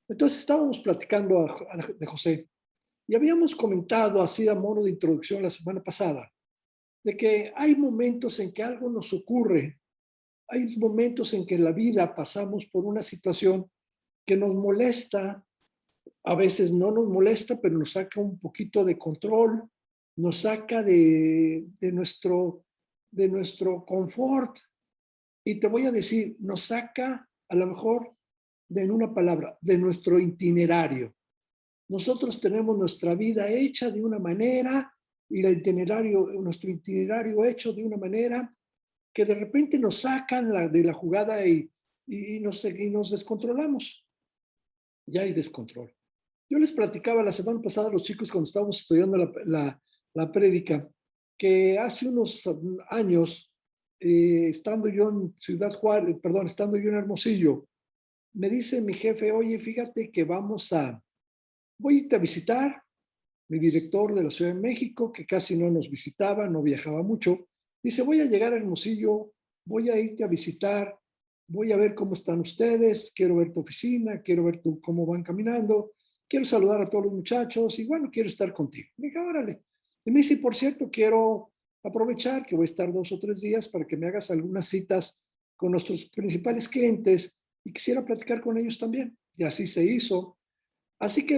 Entonces estábamos platicando de José y habíamos comentado así a modo de introducción la semana pasada, de que hay momentos en que algo nos ocurre, hay momentos en que en la vida pasamos por una situación que nos molesta, a veces no nos molesta, pero nos saca un poquito de control, nos saca de nuestro confort. Y te voy a decir, nos saca a lo mejor, en una palabra, de nuestro itinerario. Nosotros tenemos nuestra vida hecha de una manera y nuestro itinerario hecho de una manera que de repente nos sacan de la jugada y nos descontrolamos. Ya hay descontrol. Yo les platicaba la semana pasada a los chicos cuando estábamos estudiando la prédica, que hace unos años, estando yo en Ciudad Juárez, perdón, estando yo en Hermosillo, me dice mi jefe, oye, fíjate que voy a irte a visitar, mi director de la Ciudad de México, que casi no nos visitaba, no viajaba mucho, dice, voy a llegar a Hermosillo, voy a irte a visitar, voy a ver cómo están ustedes, quiero ver tu oficina, quiero ver cómo van caminando, quiero saludar a todos los muchachos y bueno, quiero estar contigo. Me dije, órale. Y me dice, por cierto, quiero aprovechar que voy a estar 2 o 3 días para que me hagas algunas citas con nuestros principales clientes y quisiera platicar con ellos también. Y así se hizo. Así que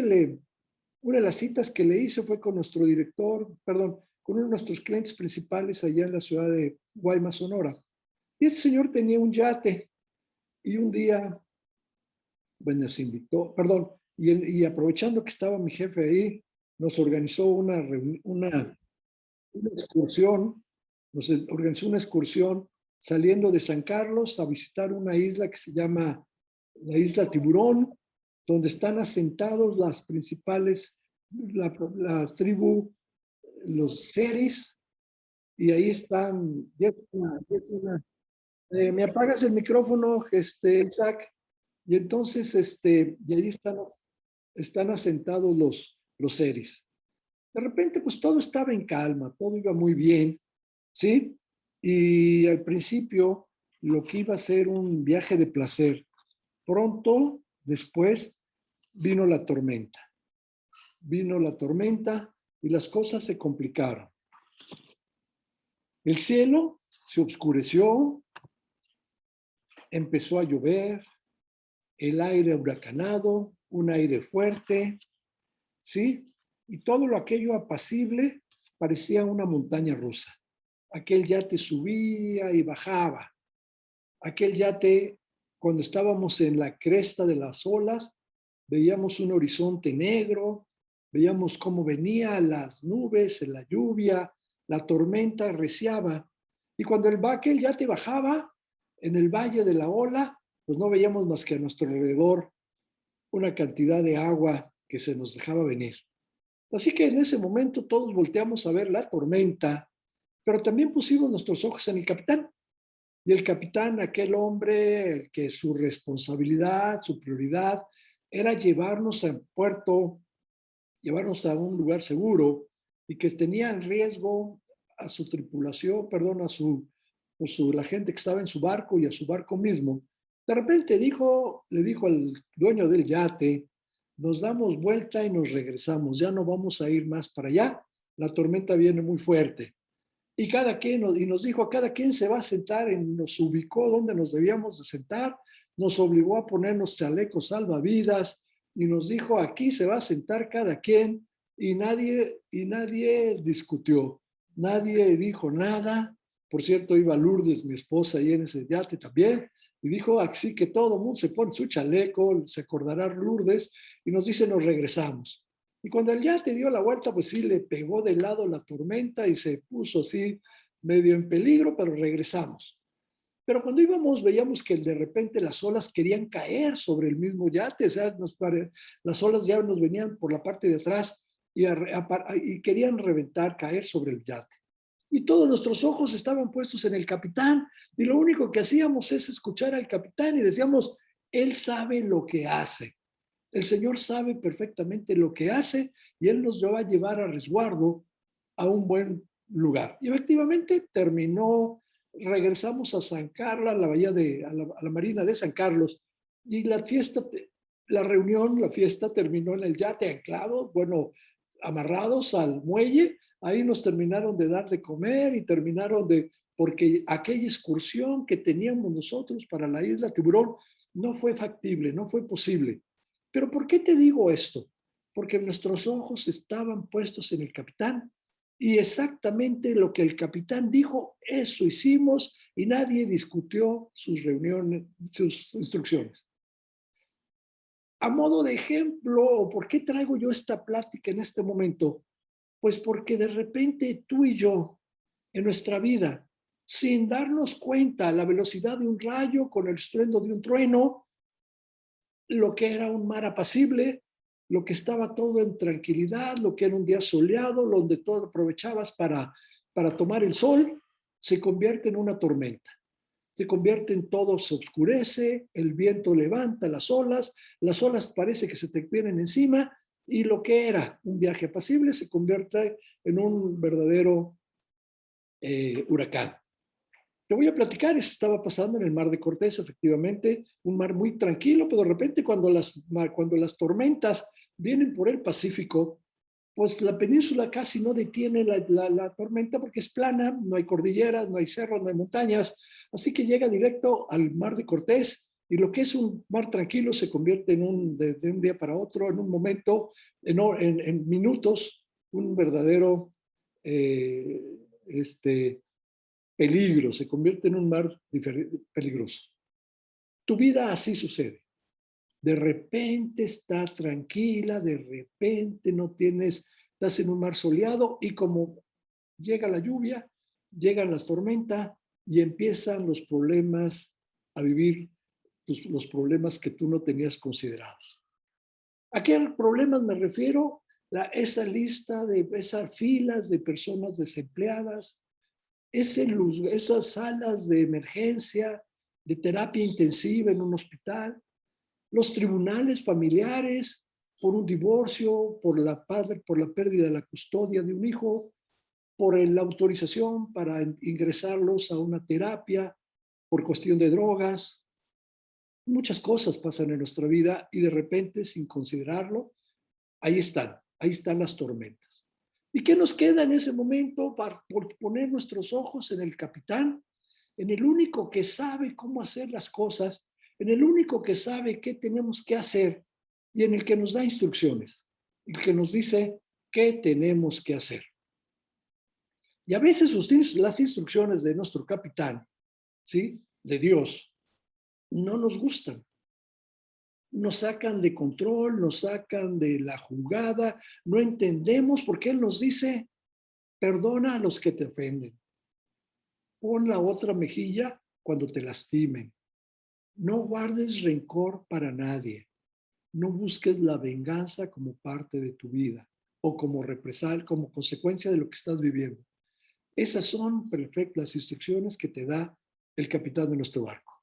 una de las citas que le hice fue con nuestro director, perdón, con uno de nuestros clientes principales allá en la ciudad de Guaymas, Sonora. Y ese señor tenía un yate y un día, bueno, se invitó, perdón, y aprovechando que estaba mi jefe ahí, nos organizó una excursión, nos organizó una excursión saliendo de San Carlos a visitar una isla que se llama la isla Tiburón, donde están asentados las principales, la tribu, los seris, y ahí están, me apagas el micrófono, Isaac, y entonces, y ahí están asentados los seris. De repente, pues todo estaba en calma, todo iba muy bien, ¿sí? Y al principio, lo que iba a ser un viaje de placer, pronto después vino la tormenta. Vino la tormenta y las cosas se complicaron. El cielo se oscureció, empezó a llover, el aire huracanado, un aire fuerte, ¿sí? Y todo lo aquello apacible parecía una montaña rusa. Aquel yate subía y bajaba. Aquel yate, cuando estábamos en la cresta de las olas, veíamos un horizonte negro, veíamos cómo venían las nubes, la lluvia, la tormenta arreciaba. Y cuando aquel yate bajaba en el valle de la ola, pues no veíamos más que a nuestro alrededor una cantidad de agua que se nos dejaba venir. Así que en ese momento todos volteamos a ver la tormenta, pero también pusimos nuestros ojos en el capitán. Y el capitán, aquel hombre, el que su responsabilidad, su prioridad era llevarnos al puerto, llevarnos a un lugar seguro y que tenía en riesgo a su tripulación, perdón, la gente que estaba en su barco y a su barco mismo. De repente le dijo al dueño del yate, nos damos vuelta y nos regresamos, ya no vamos a ir más para allá, la tormenta viene muy fuerte. Y nos dijo a cada quien se va a sentar, nos ubicó donde nos debíamos de sentar, nos obligó a ponernos chalecos salvavidas y nos dijo aquí se va a sentar cada quien y nadie discutió, nadie dijo nada. Por cierto, iba Lourdes, mi esposa, ahí en ese yate también, y dijo así que todo el mundo se pone su chaleco, se acordará Lourdes, y nos dice nos regresamos. Y cuando el yate dio la vuelta, pues sí, le pegó de lado la tormenta y se puso así medio en peligro, pero regresamos. Pero cuando íbamos, veíamos que de repente las olas querían caer sobre el mismo yate, o sea, las olas ya nos venían por la parte de atrás y querían reventar, caer sobre el yate. Y todos nuestros ojos estaban puestos en el capitán, y lo único que hacíamos es escuchar al capitán y decíamos, él sabe lo que hace. El Señor sabe perfectamente lo que hace y Él nos va a llevar a resguardo a un buen lugar. Y efectivamente regresamos a San Carlos, a la bahía a la marina de San Carlos, y la fiesta La reunión, la fiesta terminó en el yate anclado, bueno, amarrados al muelle. Ahí nos terminaron de dar de comer y terminaron de, porque aquella excursión que teníamos nosotros para la isla Tiburón no fue factible, no fue posible. Pero ¿por qué te digo esto? Porque nuestros ojos estaban puestos en el capitán y exactamente lo que el capitán dijo, eso hicimos y nadie discutió sus reuniones, sus instrucciones. A modo de ejemplo, ¿por qué traigo yo esta plática en este momento? Pues porque de repente tú y yo, en nuestra vida, sin darnos cuenta, la velocidad de un rayo con el estruendo de un trueno, lo que era un mar apacible, lo que estaba todo en tranquilidad, lo que era un día soleado, donde todo aprovechabas para tomar el sol, se convierte en una tormenta. Se convierte en todo, se oscurece, el viento levanta las olas parece que se te vienen encima y lo que era un viaje apacible se convierte en un verdadero huracán. Te voy a platicar, esto estaba pasando en el mar de Cortés, efectivamente, un mar muy tranquilo, pero de repente cuando las tormentas vienen por el Pacífico, pues la península casi no detiene la tormenta porque es plana, no hay cordilleras, no hay cerros, no hay montañas, así que llega directo al mar de Cortés y lo que es un mar tranquilo se convierte de un día para otro, en un momento, en minutos, un verdadero eh, este, peligro, se convierte en un mar peligroso. Tu vida así sucede. De repente estás tranquila, de repente no tienes, estás en un mar soleado y como llega la lluvia, llegan las tormentas y empiezan los problemas a vivir, los problemas que tú no tenías considerados. ¿A qué problemas me refiero? Esa lista de esas filas de personas desempleadas, esas salas de emergencia, de terapia intensiva en un hospital, los tribunales familiares por un divorcio, por la pérdida de la custodia de un hijo, por la autorización para ingresarlos a una terapia, por cuestión de drogas. Muchas cosas pasan en nuestra vida y de repente, sin considerarlo, ahí están las tormentas. ¿Y qué nos queda en ese momento para poner nuestros ojos en el capitán, en el único que sabe cómo hacer las cosas, en el único que sabe qué tenemos que hacer y en el que nos da instrucciones, el que nos dice qué tenemos que hacer? Y a veces las instrucciones de nuestro capitán, ¿sí? De Dios, no nos gustan. Nos sacan de control, nos sacan de la jugada, no entendemos por qué Él nos dice, perdona a los que te ofenden, pon la otra mejilla cuando te lastimen, no guardes rencor para nadie, no busques la venganza como parte de tu vida o como represal, como consecuencia de lo que estás viviendo. Esas son perfectas instrucciones que te da el capitán de nuestro barco.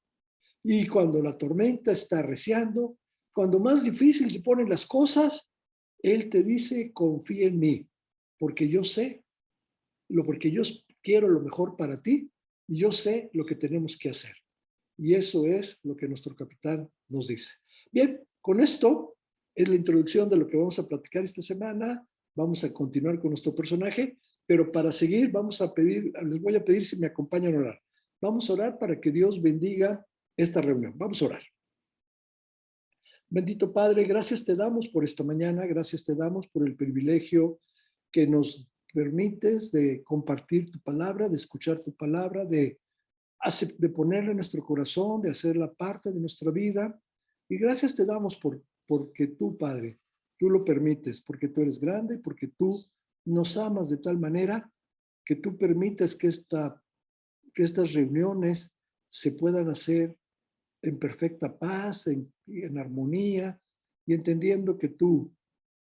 Y cuando la tormenta está arreciando, cuando más difícil se ponen las cosas, Él te dice, confía en mí, porque yo sé, porque yo quiero lo mejor para ti y yo sé lo que tenemos que hacer. Y eso es lo que nuestro capitán nos dice. Bien, con esto es la introducción de lo que vamos a platicar esta semana. Vamos a continuar con nuestro personaje, pero para seguir les voy a pedir si me acompañan a orar. Vamos a orar para que Dios bendiga esta reunión. Vamos a orar. Bendito Padre, gracias te damos por esta mañana, gracias te damos por el privilegio que nos permites de compartir tu palabra, de escuchar tu palabra, de ponerla en nuestro corazón, de hacerla parte de nuestra vida. Y gracias te damos porque tú, Padre, tú lo permites, porque tú eres grande, porque tú nos amas de tal manera que tú permites que estas reuniones se puedan hacer en perfecta paz, en armonía y entendiendo que tú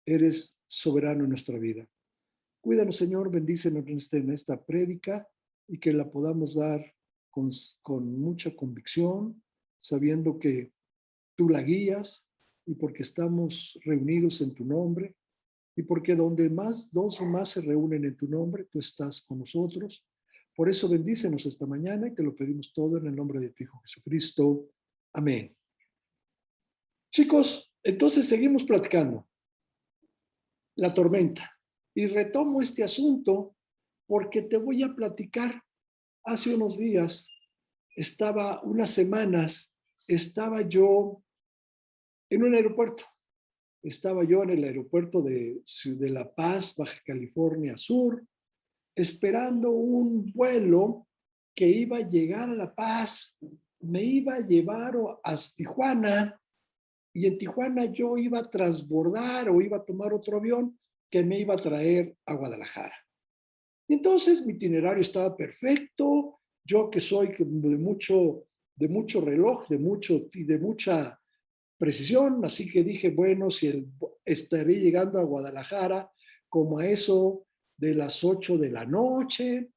eres soberano en nuestra vida. Cuídanos, Señor, bendícenos en esta prédica y que la podamos dar con mucha convicción, sabiendo que tú la guías y porque estamos reunidos en tu nombre y porque donde más dos o más se reúnen en tu nombre, tú estás con nosotros. Por eso bendícenos esta mañana y te lo pedimos todo en el nombre de tu Hijo Jesucristo. Amén. Chicos, Entonces seguimos platicando. La tormenta. Y retomo este asunto porque te voy a platicar. Hace unos días, unas semanas, estaba yo en un aeropuerto. Estaba yo en el aeropuerto de La Paz, Baja California Sur, esperando un vuelo que iba a llegar a La Paz, me iba a llevar a Tijuana, y en Tijuana yo iba a transbordar o iba a tomar otro avión que me iba a traer a Guadalajara. Y entonces mi itinerario estaba perfecto, yo que soy de mucho reloj, de mucha precisión, así que dije, bueno, estaré llegando a Guadalajara como a eso de las 8 de la noche,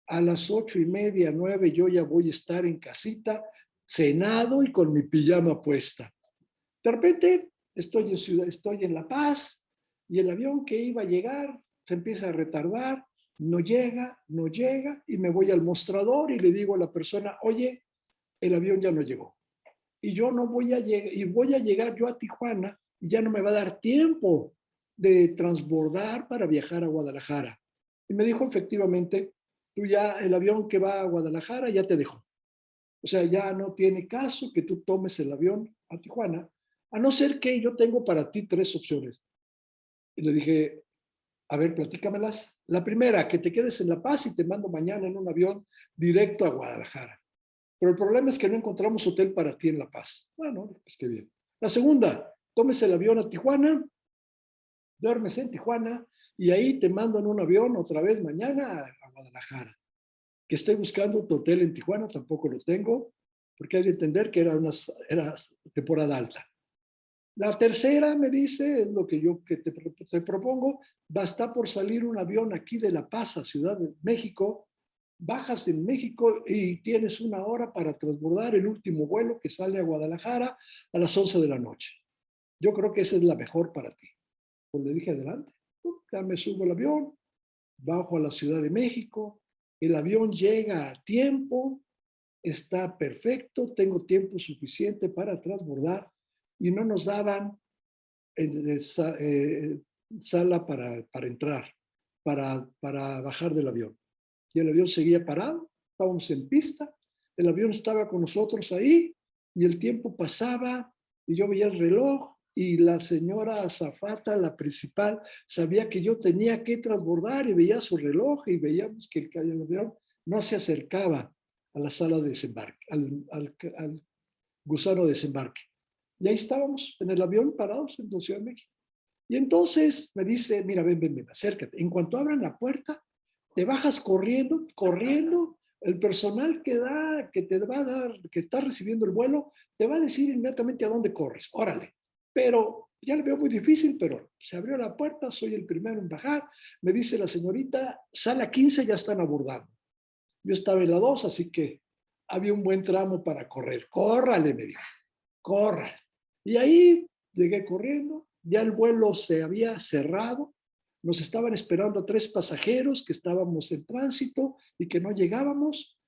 a las 8:30, 9, yo ya voy a estar en casita, cenado y con mi pijama puesta. De repente estoy en La Paz y el avión que iba a llegar se empieza a retardar, no llega y me voy al mostrador y le digo a la persona, oye, el avión ya no llegó. Y yo no voy a llegar, y voy a llegar yo a Tijuana y ya no me va a dar tiempo de transbordar para viajar a Guadalajara. Y me dijo, efectivamente, el avión que va a Guadalajara ya te dejó. O sea, ya no tiene caso que tú tomes el avión a Tijuana, a no ser que yo tengo para ti tres opciones. Y le dije, a ver, platícamelas. La primera, que te quedes en La Paz y te mando mañana en un avión directo a Guadalajara. Pero el problema es que no encontramos hotel para ti en La Paz. Bueno, pues qué bien. La segunda, tomes el avión a Tijuana, duermes en Tijuana y ahí te mando en un avión otra vez mañana a Guadalajara. Que estoy buscando tu hotel en Tijuana, tampoco lo tengo, porque hay que entender que era temporada alta. La tercera me dice, es lo que te propongo, está por salir un avión aquí de La Paz a Ciudad de México, bajas en México y tienes una hora para transbordar el último vuelo que sale a Guadalajara a las 11 de la noche. Yo creo que esa es la mejor para ti. Pues le dije, adelante, ya me subo al avión, bajo a la Ciudad de México, el avión llega a tiempo, está perfecto, tengo tiempo suficiente para transbordar y no nos daban sala para entrar, para bajar del avión. Y el avión seguía parado, estábamos en pista, el avión estaba con nosotros ahí y el tiempo pasaba y yo veía el reloj y la señora azafata, la principal, sabía que yo tenía que transbordar y veía su reloj y veíamos que el avión no se acercaba a la sala de desembarque, al gusano de desembarque. Y ahí estábamos en el avión parados en la Ciudad de México. Y entonces me dice, mira, ven, acércate. En cuanto abran la puerta, te bajas corriendo. El personal que te va a dar, que está recibiendo el vuelo, te va a decir inmediatamente a dónde corres. Órale. Pero ya lo veo muy difícil, pero se abrió la puerta, soy el primero en bajar. Me dice la señorita, sala 15 ya están abordando. Yo estaba en la 2, así que había un buen tramo para correr. Córrale, me dijo, corra. Y ahí llegué corriendo, ya el vuelo se había cerrado, nos estaban esperando 3 pasajeros que estábamos en tránsito y que no llegábamos.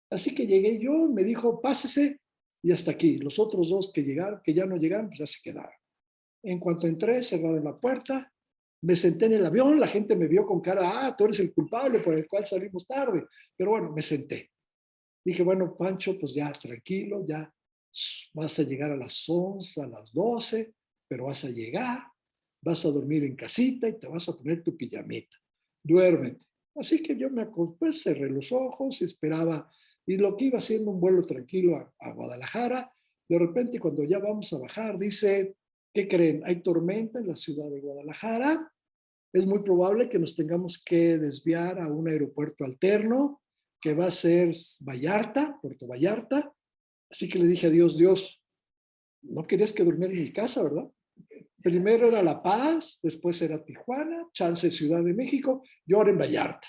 Así que llegué yo, me dijo, pásese y hasta aquí. Los otros dos que llegaron, que ya no llegaron, pues ya se quedaron. En cuanto entré, cerraron la puerta, me senté en el avión, la gente me vio con cara, tú eres el culpable por el cual salimos tarde. Pero bueno, me senté. Dije, bueno, Pancho, pues ya tranquilo, ya vas a llegar a las 11, a las 12, pero vas a llegar, vas a dormir en casita y te vas a poner tu pijamita. Duérmete. Así que yo me acosté, cerré los ojos, esperaba, y lo que iba haciendo un vuelo tranquilo a Guadalajara, de repente cuando ya vamos a bajar, dice, ¿qué creen? Hay tormenta en la ciudad de Guadalajara, es muy probable que nos tengamos que desviar a un aeropuerto alterno, que va a ser Vallarta, Puerto Vallarta. Así que le dije a Dios, no querías que durmiera en mi casa, ¿verdad? Primero era La Paz, después era Tijuana, chance Ciudad de México, y ahora en Vallarta.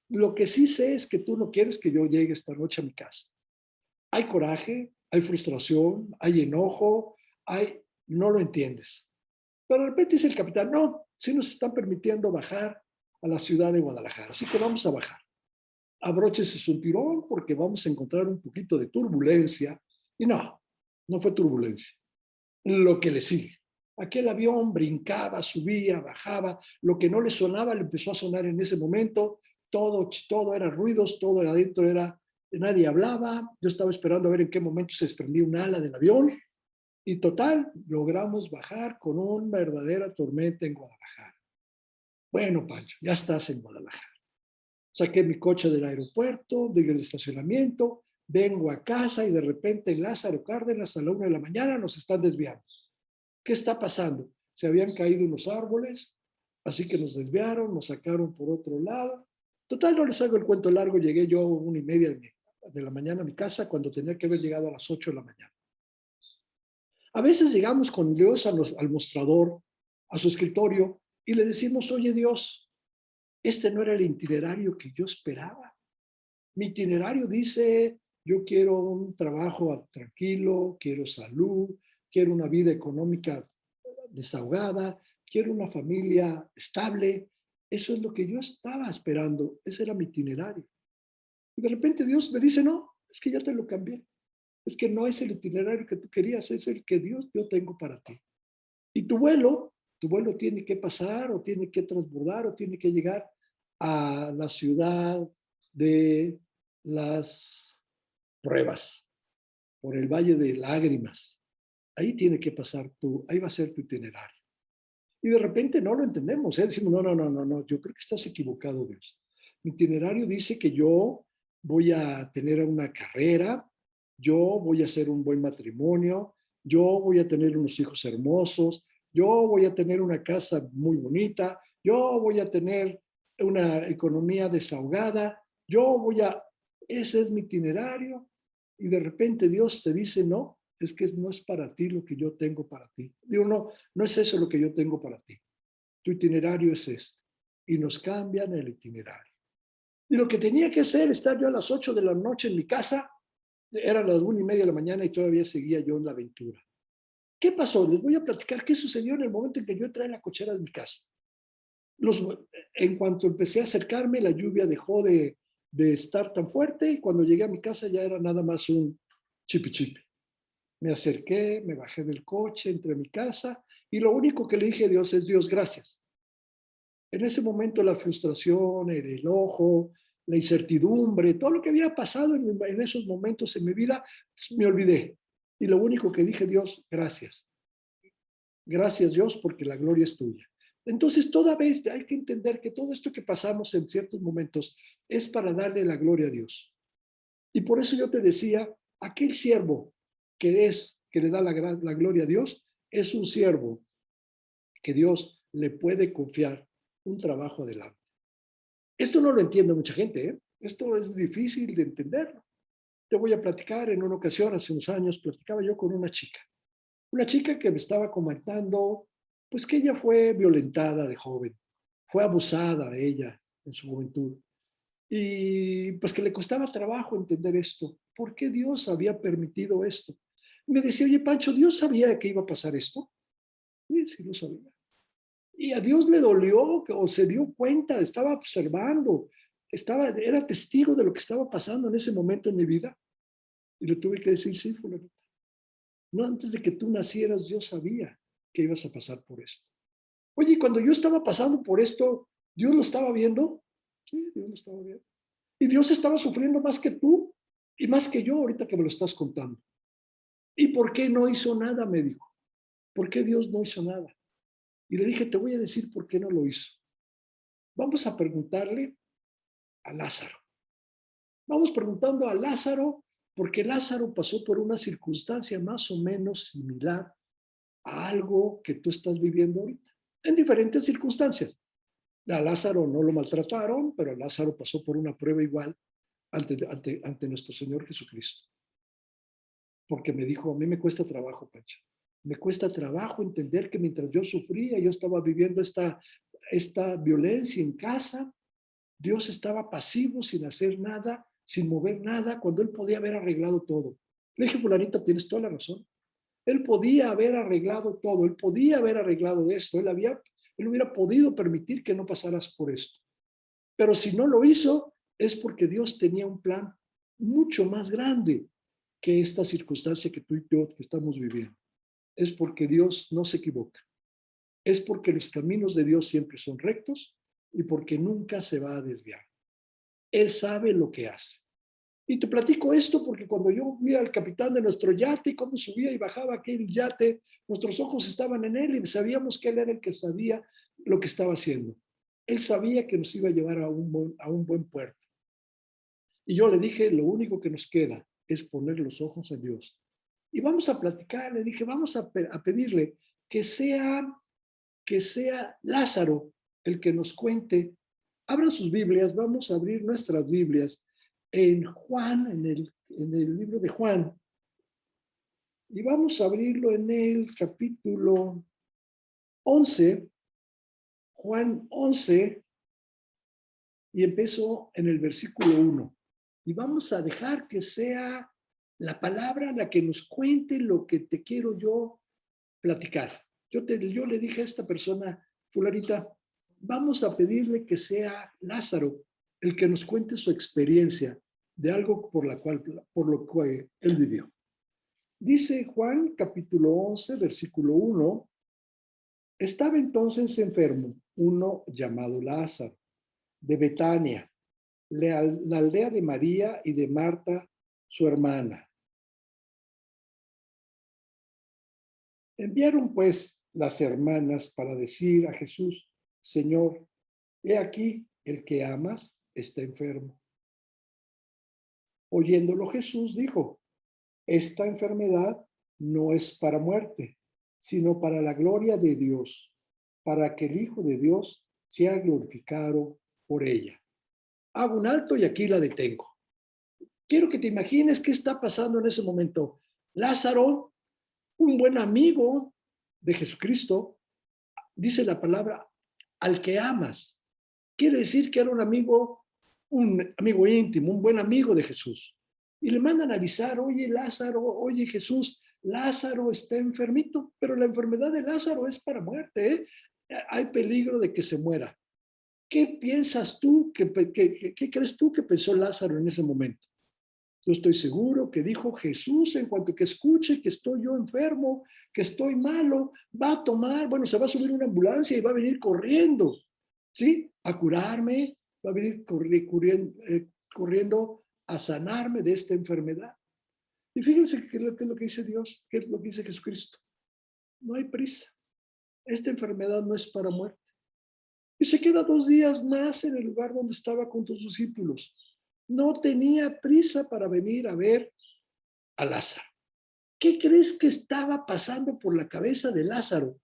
Lo que sí sé es que tú no quieres que yo llegue esta noche a mi casa. Hay coraje, hay frustración, hay enojo, no lo entiendes. Pero de repente dice el capitán, no, sí nos están permitiendo bajar a la ciudad de Guadalajara, así que vamos a bajar. Abróchese su tirón porque vamos a encontrar un poquito de turbulencia. Y no fue turbulencia. Lo que le sigue. Aquel avión brincaba, subía, bajaba, lo que no le sonaba le empezó a sonar en ese momento, todo era ruidos, todo adentro era, nadie hablaba, yo estaba esperando a ver en qué momento se desprendía un ala del avión y total, logramos bajar con una verdadera tormenta en Guadalajara. Bueno, Pancho, ya estás en Guadalajara. Saqué mi coche del aeropuerto, del estacionamiento, vengo a casa y de repente en Lázaro Cárdenas a la 1 de la mañana nos están desviando. ¿Qué está pasando? Se habían caído unos árboles, así que nos desviaron, nos sacaron por otro lado. Total, no les hago el cuento largo, llegué yo a 1:30 de la mañana a mi casa cuando tenía que haber llegado a las 8 de la mañana. A veces llegamos con Dios al mostrador, a su escritorio, y le decimos, oye Dios, este no era el itinerario que yo esperaba. Mi itinerario dice, yo quiero un trabajo tranquilo, quiero salud, quiero una vida económica desahogada, quiero una familia estable. Eso es lo que yo estaba esperando, ese era mi itinerario. Y de repente Dios me dice, no, es que ya te lo cambié. Es que no es el itinerario que tú querías, es el que Dios yo tengo para ti. Y tu vuelo tiene que pasar o tiene que transbordar o tiene que llegar a la ciudad de las pruebas, por el Valle de Lágrimas. Ahí tiene que pasar ahí va a ser tu itinerario. Y de repente no lo entendemos, ¿eh? Decimos, no, yo creo que estás equivocado, Dios. Mi itinerario dice que yo voy a tener una carrera, yo voy a hacer un buen matrimonio, yo voy a tener unos hijos hermosos, yo voy a tener una casa muy bonita, yo voy a tener una economía desahogada, yo voy a... Ese es mi itinerario. Y de repente Dios te dice, no, es que no es para ti lo que yo tengo para ti. Digo, no, no es eso lo que yo tengo para ti. Tu itinerario es este. Y nos cambian el itinerario. Y lo que tenía que hacer, estar yo a las 8 de la noche en mi casa, eran las 1:30 de la mañana y todavía seguía yo en la aventura. ¿Qué pasó? Les voy a platicar qué sucedió en el momento en que yo entré en la cochera de mi casa. En cuanto empecé a acercarme, la lluvia dejó de estar tan fuerte y cuando llegué a mi casa ya era nada más un chipi chipi. Me acerqué, me bajé del coche, entré a mi casa y lo único que le dije a Dios es, Dios, gracias. En ese momento la frustración, el enojo, la incertidumbre, todo lo que había pasado en esos momentos en mi vida, me olvidé. Y lo único que dije, Dios, gracias. Gracias Dios porque la gloria es tuya. Entonces, toda vez hay que entender que todo esto que pasamos en ciertos momentos es para darle la gloria a Dios. Y por eso yo te decía, aquel siervo que le da la gloria a Dios, es un siervo que Dios le puede confiar un trabajo adelante. Esto no lo entiende mucha gente, ¿eh? Esto es difícil de entenderlo. Te voy a platicar, en una ocasión, hace unos años, platicaba yo con una chica que me estaba comentando, pues que ella fue violentada de joven, fue abusada ella en su juventud. Y pues que le costaba trabajo entender esto. ¿Por qué Dios había permitido esto? Me decía, oye, Pancho, ¿Dios sabía que iba a pasar esto? Sí, sí lo sabía. Y a Dios le dolió o se dio cuenta, estaba observando, era testigo de lo que estaba pasando en ese momento en mi vida. Y le tuve que decir, sí, fulanita. No antes de que tú nacieras, Dios sabía que ibas a pasar por esto. Oye, y cuando yo estaba pasando por esto, ¿Dios lo estaba viendo? Sí, Dios lo estaba viendo. Y Dios estaba sufriendo más que tú y más que yo ahorita que me lo estás contando. ¿Y por qué no hizo nada? Me dijo. ¿Por qué Dios no hizo nada? Y le dije, te voy a decir por qué no lo hizo. Vamos a preguntarle a Lázaro. Vamos preguntando a Lázaro porque Lázaro pasó por una circunstancia más o menos similar a algo que tú estás viviendo ahorita, en diferentes circunstancias. A Lázaro no lo maltrataron, pero Lázaro pasó por una prueba igual ante nuestro Señor Jesucristo. Porque me dijo, a mí me cuesta trabajo, Pancha. Me cuesta trabajo entender que mientras yo sufría, yo estaba viviendo esta violencia en casa, Dios estaba pasivo, sin hacer nada, sin mover nada, cuando Él podía haber arreglado todo. Le dije, fulanito, tienes toda la razón. Él podía haber arreglado todo, Él podía haber arreglado esto, Él hubiera podido permitir que no pasaras por esto. Pero si no lo hizo, es porque Dios tenía un plan mucho más grande que esta circunstancia que tú y yo que estamos viviendo. Es porque Dios no se equivoca. es porque los caminos de Dios siempre son rectos y porque nunca se va a desviar. Él sabe lo que hace. Y te platico esto porque cuando yo vi al capitán de nuestro yate y cómo subía y bajaba aquel yate, nuestros ojos estaban en él y sabíamos que él era el que sabía lo que estaba haciendo. Él sabía que nos iba a llevar a un buen puerto. Y yo le dije, lo único que nos queda es poner los ojos en Dios. Y vamos a platicar, le dije, vamos a pedirle que sea Lázaro el que nos cuente. Abran sus Biblias, vamos a abrir nuestras Biblias en Juan, en el libro de Juan. Y vamos a abrirlo en el capítulo 11, Juan 11, y empiezo en el versículo 1. Y vamos a dejar que sea la palabra la que nos cuente lo que te quiero yo platicar. Yo le dije a esta persona, fulanita, vamos a pedirle que sea Lázaro el que nos cuente su experiencia de algo por lo cual él vivió. Dice Juan capítulo 11, versículo 1, estaba entonces enfermo uno llamado Lázaro, de Betania, la aldea de María y de Marta, su hermana. Enviaron pues las hermanas para decir a Jesús, Señor, he aquí el que amas está enfermo. Oyéndolo Jesús dijo, esta enfermedad no es para muerte, sino para la gloria de Dios, para que el Hijo de Dios sea glorificado por ella. Hago un alto y aquí la detengo. Quiero que te imagines qué está pasando en ese momento. Lázaro, un buen amigo de Jesucristo, dice la palabra, al que amas. Quiere decir que era un amigo íntimo, un buen amigo de Jesús. Y le mandan a avisar, oye Lázaro, oye Jesús, Lázaro está enfermito, pero la enfermedad de Lázaro es para muerte, ¿eh? Hay peligro de que se muera. ¿Qué piensas tú, qué crees tú que pensó Lázaro en ese momento? Yo estoy seguro que dijo Jesús, en cuanto que escuche que estoy yo enfermo, que estoy malo, va a tomar, bueno, se va a subir una ambulancia y va a venir corriendo, ¿sí? A curarme, va a venir corriendo a sanarme de esta enfermedad. Y fíjense qué es lo que dice Dios, qué es lo que dice Jesucristo. No hay prisa. Esta enfermedad no es para muerte. Y se queda 2 días más en el lugar donde estaba con sus discípulos. No tenía prisa para venir a ver a Lázaro. ¿Qué crees que estaba pasando por la cabeza de Lázaro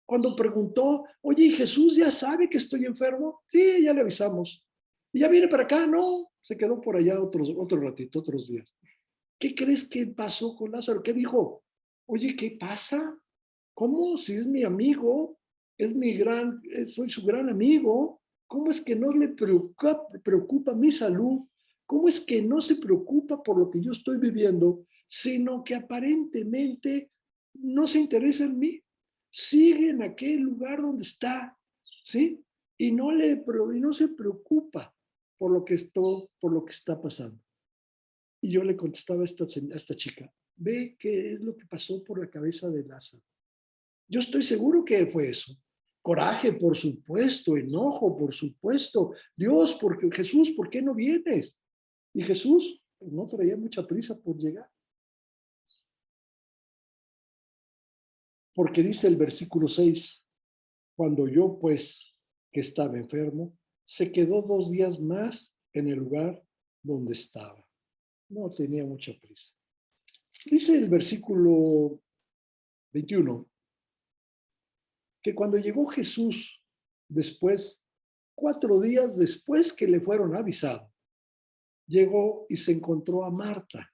cuando preguntó, oye, Jesús ya sabe que estoy enfermo? Sí, ya le avisamos. ¿Y ya viene para acá? No, se quedó por allá otro ratito, otros días. ¿Qué crees que pasó con Lázaro? ¿Qué dijo? Oye, ¿qué pasa? ¿Cómo? Si es mi amigo, soy su gran amigo. ¿Cómo es que no le preocupa mi salud? ¿Cómo es que no se preocupa por lo que yo estoy viviendo, sino que aparentemente no se interesa en mí? Sigue en aquel lugar donde está, ¿sí? Y no se preocupa por lo que está pasando. Y yo le contestaba a esta chica, ve qué es lo que pasó por la cabeza de Lázaro. Yo estoy seguro que fue eso. Coraje, por supuesto, enojo, por supuesto. Dios, porque Jesús, ¿por qué no vienes? Y Jesús pues, no traía mucha prisa por llegar. Porque dice el versículo 6, cuando yo pues, que estaba enfermo, se quedó 2 días más en el lugar donde estaba. No tenía mucha prisa. Dice el versículo 21, que cuando llegó Jesús, después, 4 días después que le fueron avisados, llegó y se encontró a Marta,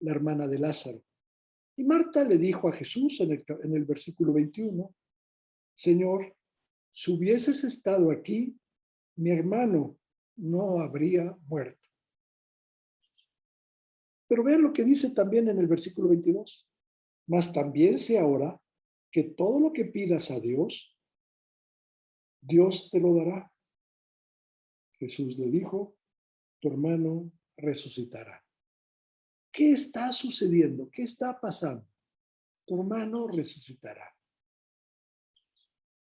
la hermana de Lázaro. Y Marta le dijo a Jesús en el versículo 21, Señor, si hubieses estado aquí, mi hermano no habría muerto. Pero vean lo que dice también en el versículo 22. Mas también sé ahora que todo lo que pidas a Dios, Dios te lo dará. Jesús le dijo, tu hermano resucitará. ¿Qué está sucediendo? ¿Qué está pasando? Tu hermano resucitará.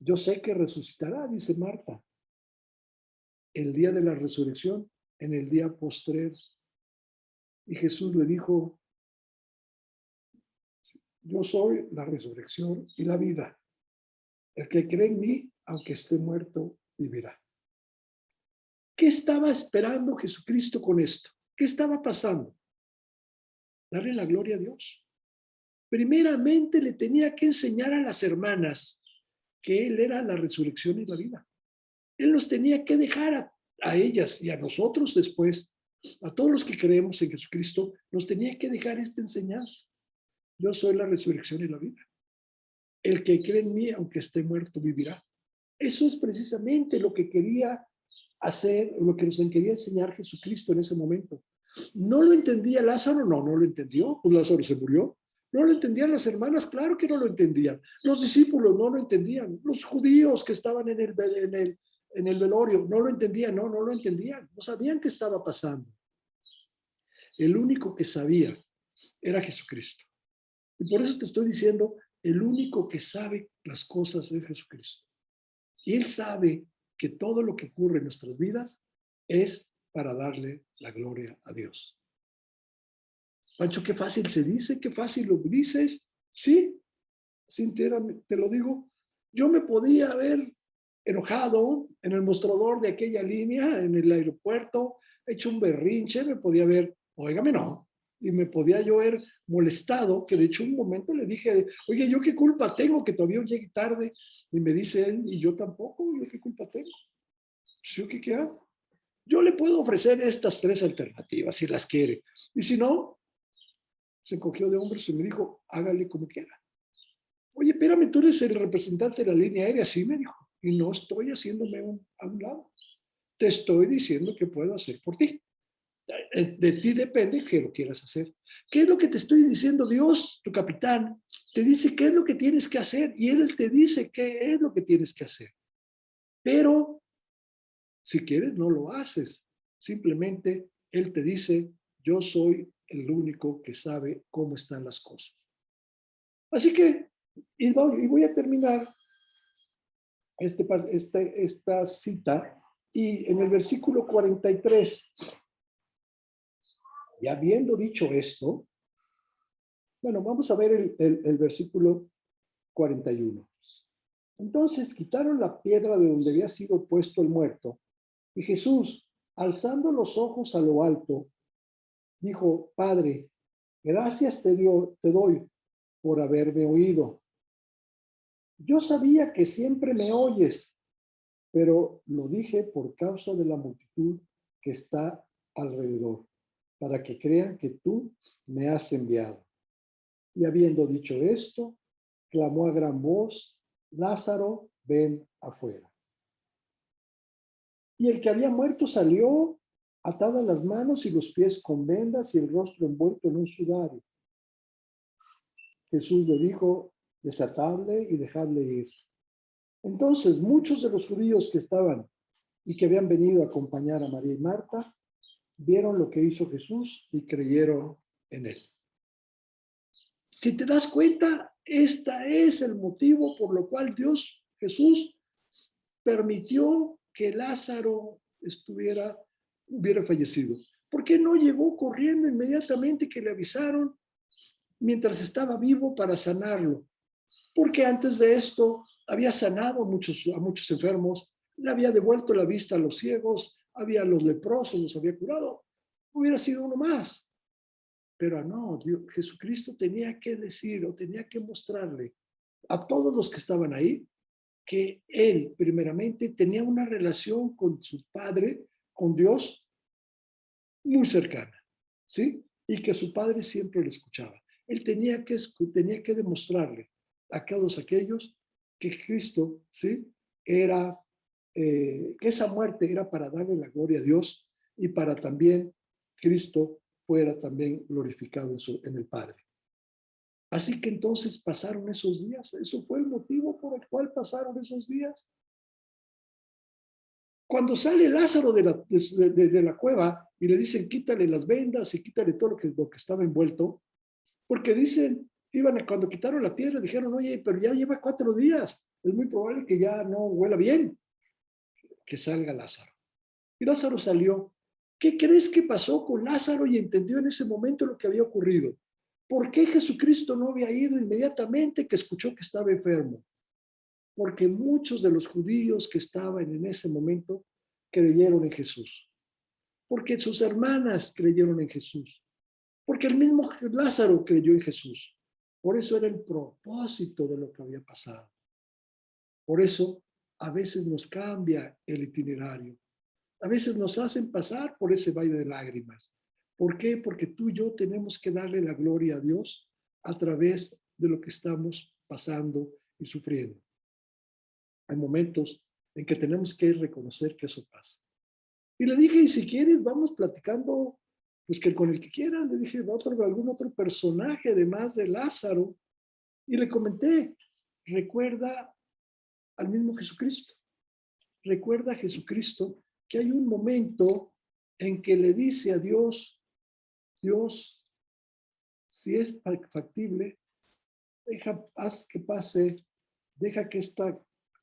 Yo sé que resucitará, dice Marta, el día de la resurrección, en el día postrero. Y Jesús le dijo, yo soy la resurrección y la vida. El que cree en mí, aunque esté muerto, vivirá. ¿Qué estaba esperando Jesucristo con esto? ¿Qué estaba pasando? Darle la gloria a Dios. Primeramente le tenía que enseñar a las hermanas que Él era la resurrección y la vida. Él nos tenía que dejar a ellas y a nosotros después, a todos los que creemos en Jesucristo, nos tenía que dejar esta enseñanza. Yo soy la resurrección y la vida. El que cree en mí, aunque esté muerto, vivirá. Eso es precisamente lo que quería hacer, lo que nos quería enseñar Jesucristo en ese momento. ¿No lo entendía Lázaro? No, no lo entendió. Pues Lázaro se murió. ¿No lo entendían las hermanas? Claro que no lo entendían. Los discípulos no lo entendían. Los judíos que estaban en el velorio no lo entendían. No lo entendían. No sabían qué estaba pasando. El único que sabía era Jesucristo. Y por eso te estoy diciendo, el único que sabe las cosas es Jesucristo. Y Él sabe que todo lo que ocurre en nuestras vidas es para darle la gloria a Dios. Pancho, qué fácil se dice, qué fácil lo dices. Sí, sinceramente te lo digo. Yo me podía haber enojado en el mostrador de aquella línea, en el aeropuerto, hecho un berrinche, me podía haber, óigame, no, y me podía yo haber molestado, que de hecho un momento le dije, oye, ¿yo qué culpa tengo que todavía llegue tarde? Y me dice él, y yo tampoco, ¿yo qué culpa tengo? ¿Yo qué hago? Yo le puedo ofrecer estas tres alternativas si las quiere. Y si no, se encogió de hombros y me dijo, hágale como quiera. Oye, espérame, tú eres el representante de la línea aérea, sí, me dijo, y no estoy haciéndome a un lado. Te estoy diciendo qué puedo hacer por ti. De ti depende que lo quieras hacer. ¿Qué es lo que te estoy diciendo? Dios, tu capitán, te dice qué es lo que tienes que hacer y Él te dice qué es lo que tienes que hacer. Pero si quieres, no lo haces. Simplemente Él te dice, yo soy el único que sabe cómo están las cosas. Así que, y voy a terminar esta cita, y en el versículo 43, y habiendo dicho esto, bueno, vamos a ver el versículo 41. Entonces quitaron la piedra de donde había sido puesto el muerto, y Jesús, alzando los ojos a lo alto, dijo, Padre, gracias te doy por haberme oído. Yo sabía que siempre me oyes, pero lo dije por causa de la multitud que está alrededor, para que crean que tú me has enviado. Y habiendo dicho esto, clamó a gran voz, Lázaro, ven afuera. Y el que había muerto salió, atadas las manos y los pies con vendas y el rostro envuelto en un sudario. Jesús le dijo, desatadle y dejadle ir. Entonces muchos de los judíos que estaban y que habían venido a acompañar a María y Marta, vieron lo que hizo Jesús y creyeron en él. Si te das cuenta, este es el motivo por lo cual Jesús, permitió que Lázaro hubiera fallecido. ¿Por qué no llegó corriendo inmediatamente que le avisaron mientras estaba vivo para sanarlo? Porque antes de esto había sanado a muchos enfermos, le había devuelto la vista a los ciegos, había a los leprosos, los había curado. Hubiera sido uno más. Pero no, Jesucristo tenía que decir o tenía que mostrarle a todos los que estaban ahí que Él primeramente tenía una relación con su Padre, con Dios, muy cercana, ¿sí? Y que su Padre siempre le escuchaba. Él tenía que demostrarle a todos aquellos que Cristo, ¿sí? Que esa muerte era para darle la gloria a Dios y para también Cristo fuera también glorificado en el Padre. Así que entonces pasaron esos días. Eso fue el motivo por el cual pasaron esos días. Cuando sale Lázaro de la cueva y le dicen quítale las vendas y quítale todo lo que estaba envuelto, porque dicen, cuando quitaron la piedra dijeron, oye, pero ya lleva 4 días. es muy probable que ya no huela bien, que salga Lázaro. Y Lázaro salió. ¿Qué crees que pasó con Lázaro? Y entendió en ese momento lo que había ocurrido. ¿Por qué Jesucristo no había ido inmediatamente que escuchó que estaba enfermo? Porque muchos de los judíos que estaban en ese momento creyeron en Jesús. Porque sus hermanas creyeron en Jesús. Porque el mismo Lázaro creyó en Jesús. Por eso era el propósito de lo que había pasado. Por eso a veces nos cambia el itinerario. A veces nos hacen pasar por ese valle de lágrimas. ¿Por qué? Porque tú y yo tenemos que darle la gloria a Dios a través de lo que estamos pasando y sufriendo. Hay momentos en que tenemos que reconocer que eso pasa. Y le dije, y si quieres, vamos platicando, pues que con el que quieran. Le dije, algún otro personaje, además de Lázaro. Y le comenté, recuerda al mismo Jesucristo. Recuerda a Jesucristo que hay un momento en que le dice a Dios, Dios, si es factible, haz que pase,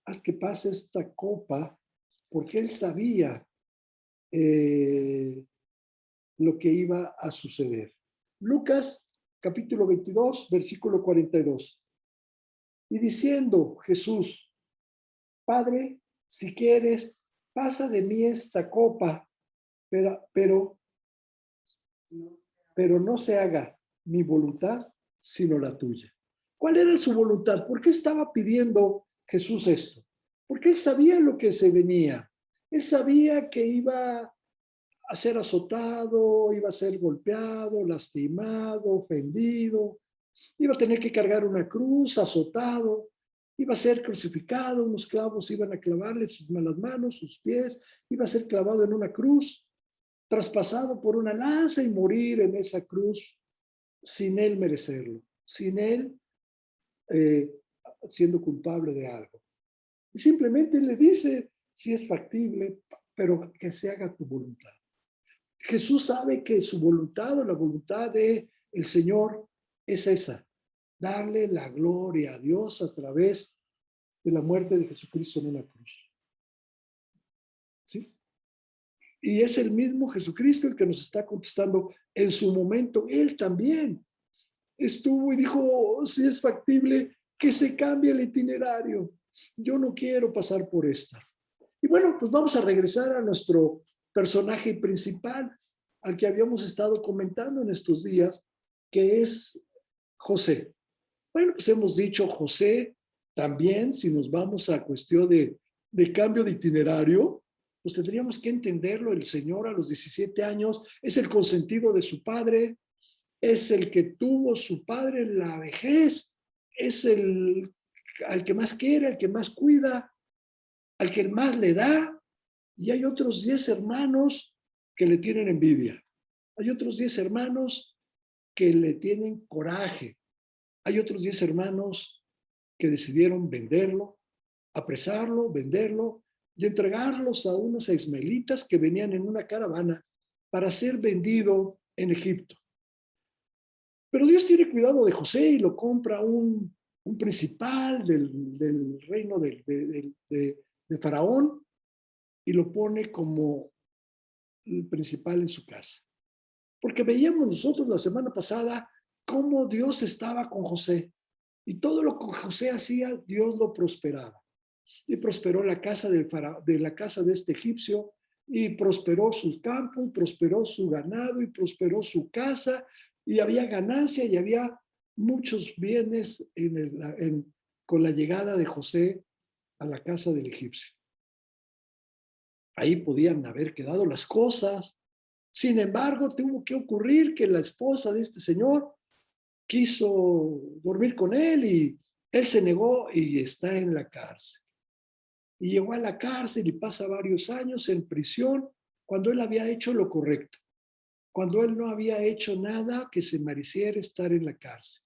haz que pase esta copa, porque él sabía lo que iba a suceder. Lucas capítulo 22, versículo 42. Y diciendo Jesús, Padre, si quieres, pasa de mí esta copa, pero no se haga mi voluntad, sino la tuya. ¿Cuál era su voluntad? ¿Por qué estaba pidiendo Jesús esto? Porque él sabía lo que se venía. Él sabía que iba a ser azotado, iba a ser golpeado, lastimado, ofendido, iba a tener que cargar una cruz, azotado, iba a ser crucificado, unos clavos iban a clavarle las manos, sus pies, iba a ser clavado en una cruz, traspasado por una lanza y morir en esa cruz sin él merecerlo, sin él eh, siendo culpable de algo. Y simplemente le dice, si es factible, pero que se haga tu voluntad. Jesús sabe que su voluntad o la voluntad de el Señor es esa, darle la gloria a Dios a través de la muerte de Jesucristo en una cruz. ¿Sí? Y es el mismo Jesucristo el que nos está contestando en su momento. Él también estuvo y dijo, oh, si es factible que se cambie el itinerario. Yo no quiero pasar por estas. Y bueno, pues vamos a regresar a nuestro personaje principal, al que habíamos estado comentando en estos días, que es José. Bueno, pues hemos dicho José también, si nos vamos a cuestión de cambio de itinerario, pues tendríamos que entenderlo. El Señor a los 17 años es el consentido de su padre, es el que tuvo su padre en la vejez, es al que más quiere, al que más cuida, al que más le da, y hay otros 10 hermanos que le tienen envidia. Hay otros 10 hermanos que le tienen coraje. Hay otros 10 hermanos que decidieron venderlo, apresarlo, venderlo y entregarlos a unos ismaelitas que venían en una caravana para ser vendido en Egipto. Pero Dios tiene cuidado de José y lo compra un principal del reino de Faraón y lo pone como el principal en su casa. Porque veíamos nosotros la semana pasada cómo Dios estaba con José. Y todo lo que José hacía, Dios lo prosperaba. Y prosperó la casa de la casa de este egipcio, y prosperó sus campos, y prosperó su ganado, y prosperó su casa, y había ganancia, y había muchos bienes con la llegada de José a la casa del egipcio. Ahí podían haber quedado las cosas. Sin embargo, tuvo que ocurrir que la esposa de este señor quiso dormir con él y él se negó y está en la cárcel. Y llegó a la cárcel y pasa varios años en prisión cuando él había hecho lo correcto, cuando él no había hecho nada que se mereciera estar en la cárcel.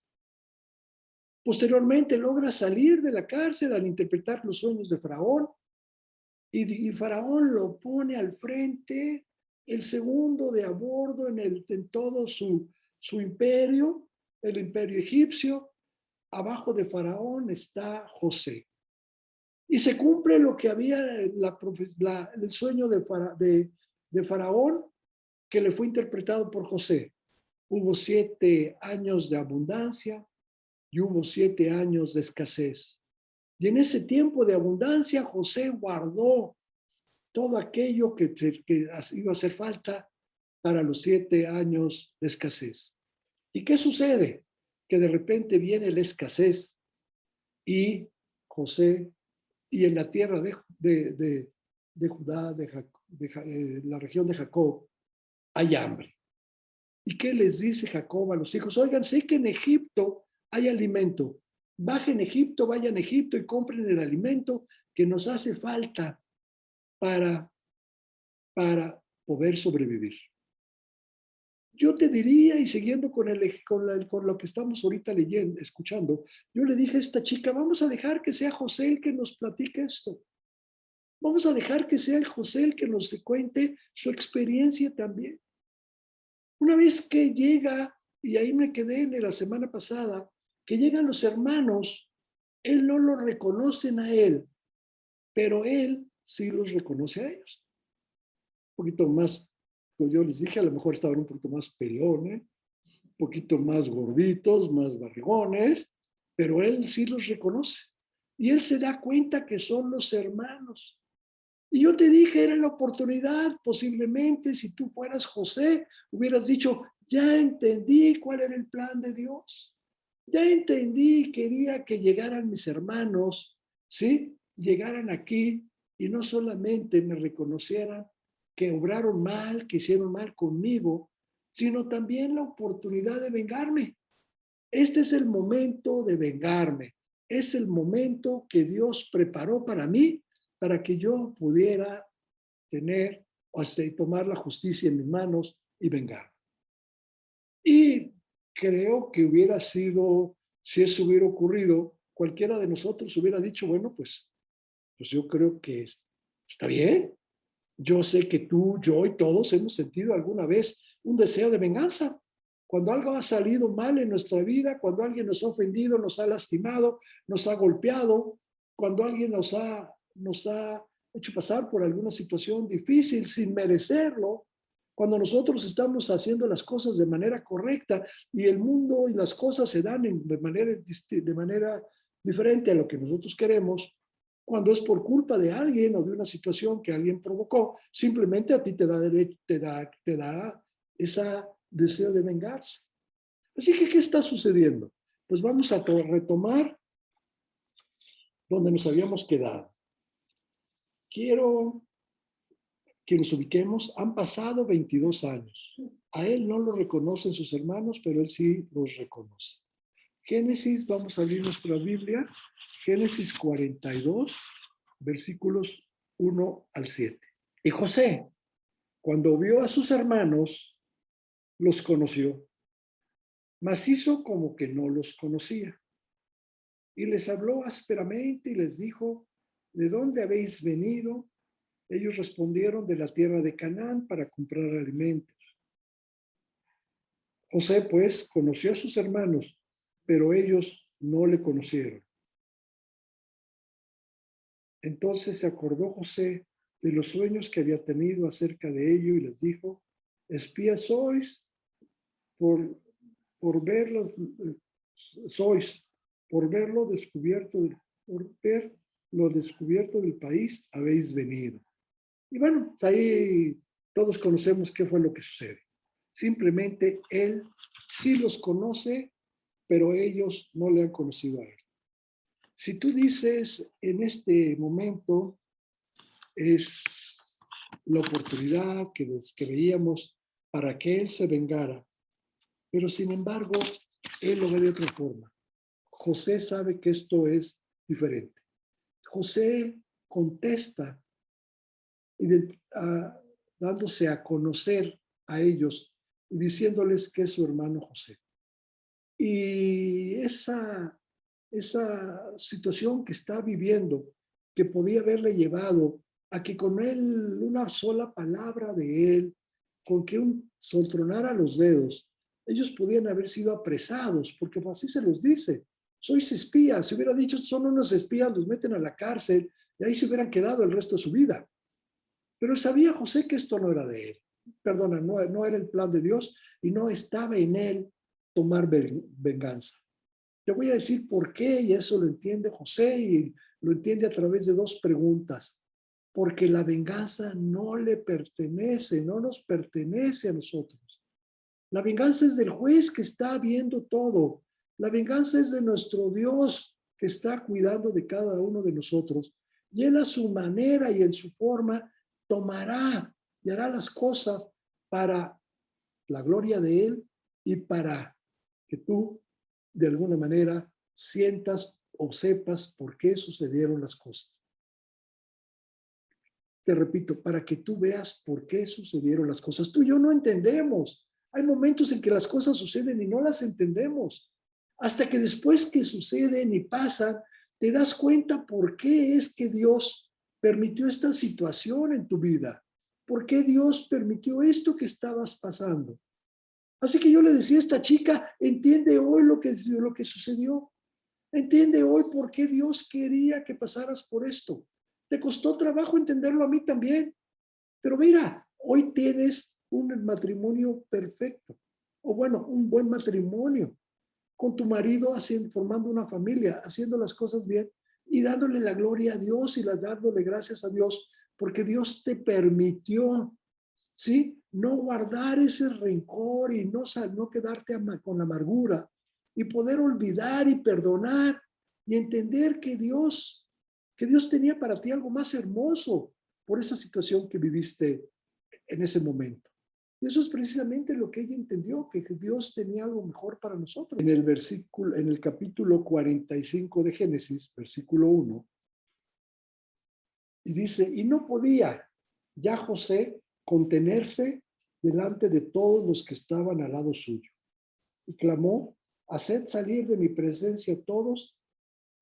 Posteriormente logra salir de la cárcel al interpretar los sueños de Faraón y Faraón lo pone al frente, el segundo de a bordo en todo su imperio, el imperio egipcio. Abajo de Faraón está José. Y se cumple lo que había, el sueño de Faraón, que le fue interpretado por José. Hubo 7 años de abundancia y hubo 7 años de escasez. Y en ese tiempo de abundancia, José guardó todo aquello que iba a hacer falta para los 7 años de escasez. ¿Y qué sucede? Que de repente viene la escasez y José, y en la tierra de Judá, la región de Jacob, hay hambre. ¿Y qué les dice Jacob a los hijos? Oigan, sé que en Egipto hay alimento. Vayan a Egipto y compren el alimento que nos hace falta para, para poder sobrevivir. Yo te diría, y siguiendo con lo que estamos ahorita leyendo, escuchando, yo le dije a esta chica, vamos a dejar que sea José el que nos platique esto. Vamos a dejar que sea el José el que nos cuente su experiencia también. Una vez que llega, y ahí me quedé en la semana pasada, que llegan los hermanos, él no lo reconocen a él, pero él sí los reconoce a ellos. Un poquito más, como yo les dije, a lo mejor estaban un poquito más pelones, un poquito más gorditos, más barrigones, pero él sí los reconoce. Y él se da cuenta que son los hermanos. Y yo te dije, era la oportunidad, posiblemente, si tú fueras José, hubieras dicho, ya entendí cuál era el plan de Dios. Ya entendí, quería que llegaran mis hermanos, ¿sí? Llegaran aquí y no solamente me reconocieran que obraron mal, que hicieron mal conmigo, sino también la oportunidad de vengarme. Este es el momento de vengarme. Es el momento que Dios preparó para mí, para que yo pudiera tener o hasta tomar la justicia en mis manos y vengar. Y creo que hubiera sido, si eso hubiera ocurrido, cualquiera de nosotros hubiera dicho, bueno, pues yo creo que está bien. Yo sé que tú, yo y todos hemos sentido alguna vez un deseo de venganza. Cuando algo ha salido mal en nuestra vida, cuando alguien nos ha ofendido, nos ha lastimado, nos ha golpeado, cuando alguien nos ha hecho pasar por alguna situación difícil sin merecerlo, cuando nosotros estamos haciendo las cosas de manera correcta y el mundo y las cosas se dan de manera diferente a lo que nosotros queremos, cuando es por culpa de alguien o de una situación que alguien provocó, simplemente a ti te da ese deseo de vengarse. Así que, ¿qué está sucediendo? Pues vamos a retomar donde nos habíamos quedado. Quiero que nos ubiquemos. Han pasado 22 años. A él no lo reconocen sus hermanos, pero él sí los reconoce. Génesis, vamos a abrir nuestra Biblia. Génesis 42, versículos 1 al 7. Y José, cuando vio a sus hermanos, los conoció, mas hizo como que no los conocía. Y les habló ásperamente y les dijo, ¿de dónde habéis venido? Ellos respondieron, de la tierra de Canaán para comprar alimentos. José, pues, conoció a sus hermanos, pero ellos no le conocieron. Entonces se acordó José de los sueños que había tenido acerca de ello y les dijo, espías sois por, por verlos, sois, por verlo descubierto, por ver lo descubierto del país habéis venido. Y bueno, ahí todos conocemos qué fue lo que sucede. Simplemente él sí los conoce, pero ellos no le han conocido a él. Si tú dices en este momento es la oportunidad que veíamos para que él se vengara, pero sin embargo, él lo ve de otra forma. José sabe que esto es diferente. José contesta dándose a conocer a ellos y diciéndoles que es su hermano José. Y esa situación que está viviendo, que podía haberle llevado a que con él una sola palabra de él, con que soltronara los dedos, ellos podían haber sido apresados, porque así se los dice. sois espías. Si hubiera dicho, son unos espías, los meten a la cárcel y ahí se hubieran quedado el resto de su vida. Pero sabía José que esto no era de él. Perdona, no era el plan de Dios y no estaba en él tomar venganza. Te voy a decir por qué, y eso lo entiende José y lo entiende a través de dos preguntas. Porque la venganza no le pertenece, no nos pertenece a nosotros. La venganza es del juez que está viendo todo. La venganza es de nuestro Dios que está cuidando de cada uno de nosotros. Y Él a su manera y en su forma tomará y hará las cosas para la gloria de Él y para que tú de alguna manera sientas o sepas por qué sucedieron las cosas. Te repito, para que tú veas por qué sucedieron las cosas. Tú y yo no entendemos. Hay momentos en que las cosas suceden y no las entendemos. Hasta que después que suceden y pasan, te das cuenta por qué es que Dios permitió esta situación en tu vida. ¿Por qué Dios permitió esto que estabas pasando? Así que yo le decía a esta chica, entiende hoy lo que sucedió. Entiende hoy por qué Dios quería que pasaras por esto. Te costó trabajo entenderlo a mí también. Pero mira, hoy tienes un matrimonio perfecto. O bueno, un buen matrimonio. Con tu marido formando una familia, haciendo las cosas bien y dándole la gloria a Dios y dándole gracias a Dios. Porque Dios te permitió, ¿sí? No guardar ese rencor y no quedarte con amargura y poder olvidar y perdonar y entender que Dios tenía para ti algo más hermoso por esa situación que viviste en ese momento. Y eso es precisamente lo que ella entendió, que Dios tenía algo mejor para nosotros. En el capítulo 45 de Génesis, versículo 1, y dice, y no podía ya José contenerse delante de todos los que estaban al lado suyo. Y clamó, haced salir de mi presencia todos,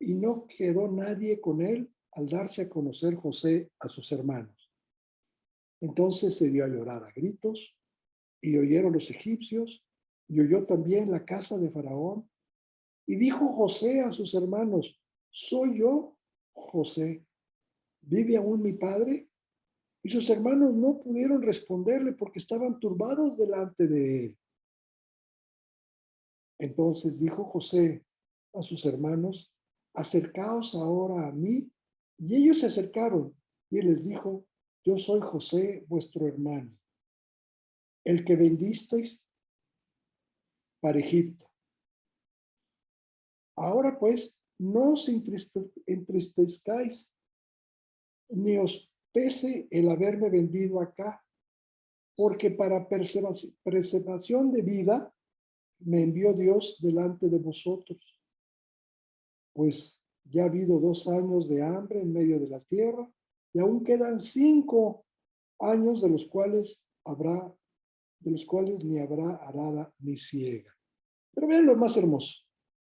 y no quedó nadie con él al darse a conocer José a sus hermanos. Entonces se dio a llorar a gritos, y oyeron los egipcios, y oyó también la casa de Faraón. Y dijo José a sus hermanos, ¿soy yo, José? ¿Vive aún mi padre? Y sus hermanos no pudieron responderle porque estaban turbados delante de él. Entonces dijo José a sus hermanos, acercaos ahora a mí. Y ellos se acercaron y él les dijo, yo soy José, vuestro hermano, el que vendisteis para Egipto. Ahora pues, no os entristezcáis, ni os pese el haberme vendido acá, porque para preservación de vida me envió Dios delante de vosotros. Pues ya ha habido 2 años de hambre en medio de la tierra, y aún quedan 5 años de los cuales ni habrá arada ni siega. Pero vean lo más hermoso.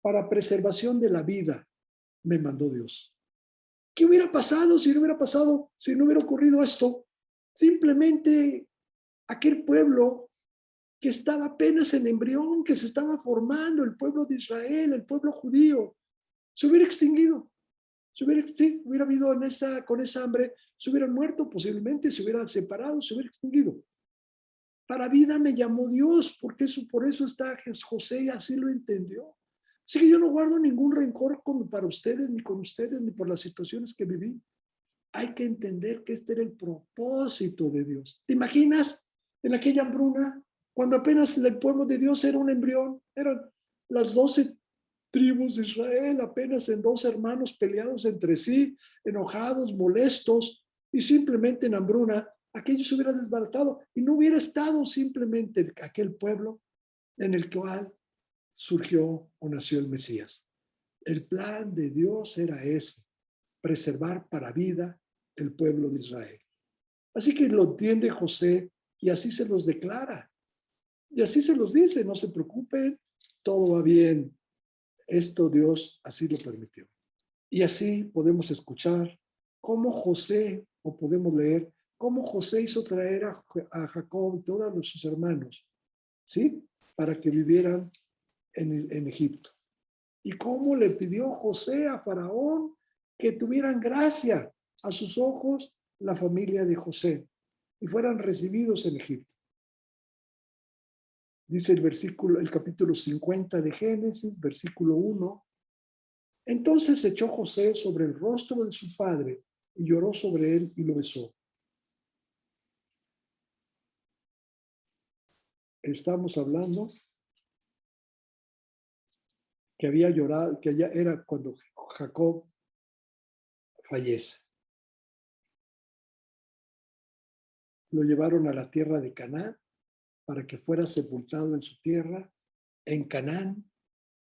Para preservación de la vida me mandó Dios. ¿Qué hubiera pasado si no hubiera ocurrido esto? Simplemente aquel pueblo que estaba apenas en embrión, que se estaba formando, el pueblo de Israel, el pueblo judío, se hubiera extinguido. Hubiera habido con esa hambre, se hubieran muerto posiblemente, se hubieran separado, se hubiera extinguido. Para vida me llamó Dios, porque por eso está José y así lo entendió. Así que yo no guardo ningún rencor para ustedes, ni con ustedes, ni por las situaciones que viví. Hay que entender que este era el propósito de Dios. ¿Te imaginas en aquella hambruna, cuando apenas el pueblo de Dios era un embrión? Eran las 12 tribus de Israel, apenas en 2 hermanos peleados entre sí, enojados, molestos, y simplemente en hambruna, aquello se hubiera desbaratado y no hubiera estado simplemente aquel pueblo en el cual surgió o nació el Mesías. El plan de Dios era ese, preservar para vida el pueblo de Israel. Así que lo entiende José y así se los declara. Y así se los dice, no se preocupen, todo va bien. Esto Dios así lo permitió. Y así podemos escuchar cómo José, o podemos leer, cómo José hizo traer a Jacob y todos sus hermanos, ¿sí? Para que vivieran en Egipto. y cómo le pidió José a Faraón que tuvieran gracia a sus ojos la familia de José y fueran recibidos en Egipto. Dice el capítulo 50 de Génesis, versículo 1. Entonces echó José sobre el rostro de su padre y lloró sobre él y lo besó. Estamos hablando que había llorado, que ya era cuando Jacob fallece. Lo llevaron a la tierra de Canaán para que fuera sepultado en su tierra, en Canaán.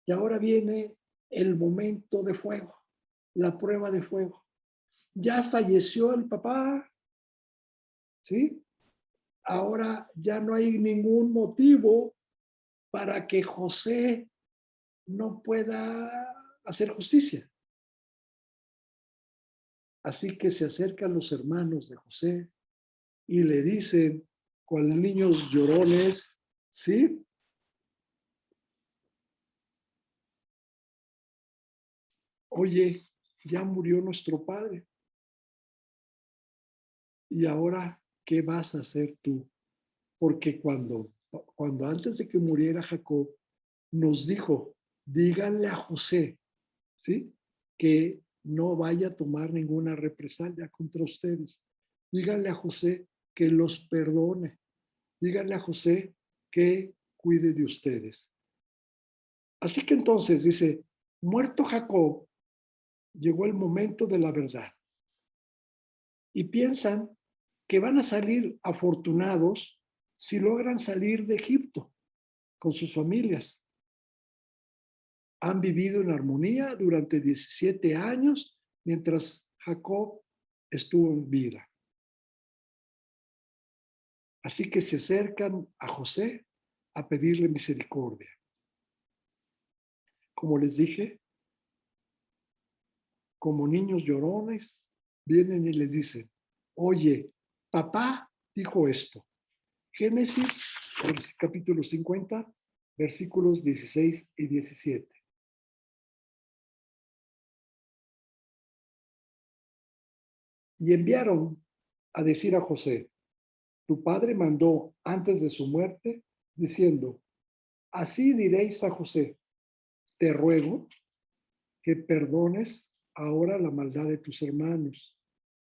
Y ahora viene el momento de fuego, la prueba de fuego. Ya falleció el papá, ¿sí? Ahora ya no hay ningún motivo para que José no pueda hacer justicia. Así que se acercan los hermanos de José y le dicen, con niños llorones, ¿sí? Oye, ya murió nuestro padre. ¿Y ahora qué vas a hacer tú? Porque cuando antes de que muriera Jacob, nos dijo, díganle a José, ¿sí? Que no vaya a tomar ninguna represalia contra ustedes. Díganle a José que los perdone. Díganle a José que cuide de ustedes. Así que entonces dice, muerto Jacob, llegó el momento de la verdad. Y piensan que van a salir afortunados si logran salir de Egipto con sus familias. Han vivido en armonía durante 17 años mientras Jacob estuvo en vida. Así que se acercan a José a pedirle misericordia. Como les dije, como niños llorones, vienen y le dicen, oye, papá dijo esto. Génesis, capítulo 50, versículos 16 y 17. Y enviaron a decir a José, tu padre mandó antes de su muerte, diciendo, así diréis a José, te ruego que perdones ahora la maldad de tus hermanos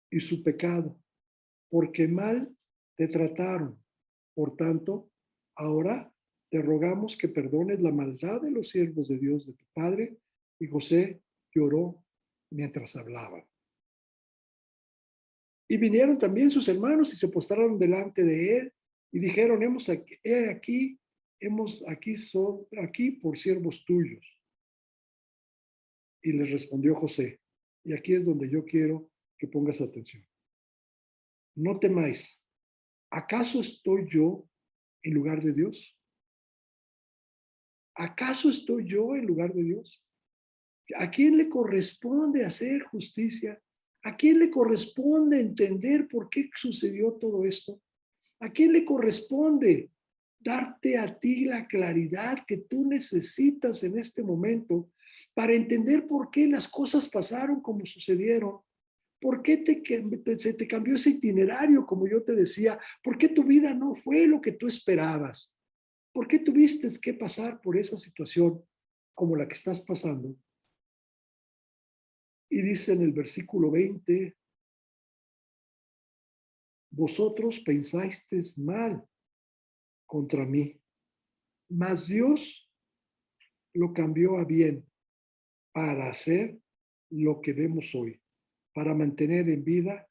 y su pecado, porque mal te trataron. Por tanto, ahora te rogamos que perdones la maldad de los siervos de Dios de tu padre. Y José lloró mientras hablaba. Y vinieron también sus hermanos y se postraron delante de él y dijeron, hemos aquí por siervos tuyos. Y les respondió José, y aquí es donde yo quiero que pongas atención. No temáis, ¿acaso estoy yo en lugar de Dios? ¿Acaso estoy yo en lugar de Dios? ¿A quién le corresponde hacer justicia? ¿A quién le corresponde entender por qué sucedió todo esto? ¿A quién le corresponde darte a ti la claridad que tú necesitas en este momento para entender por qué las cosas pasaron como sucedieron? ¿Por qué se te cambió ese itinerario, como yo te decía? ¿Por qué tu vida no fue lo que tú esperabas? ¿Por qué tuviste que pasar por esa situación como la que estás pasando? Y dice en el versículo 20, vosotros pensasteis mal contra mí, mas Dios lo cambió a bien para hacer lo que vemos hoy, para mantener en vida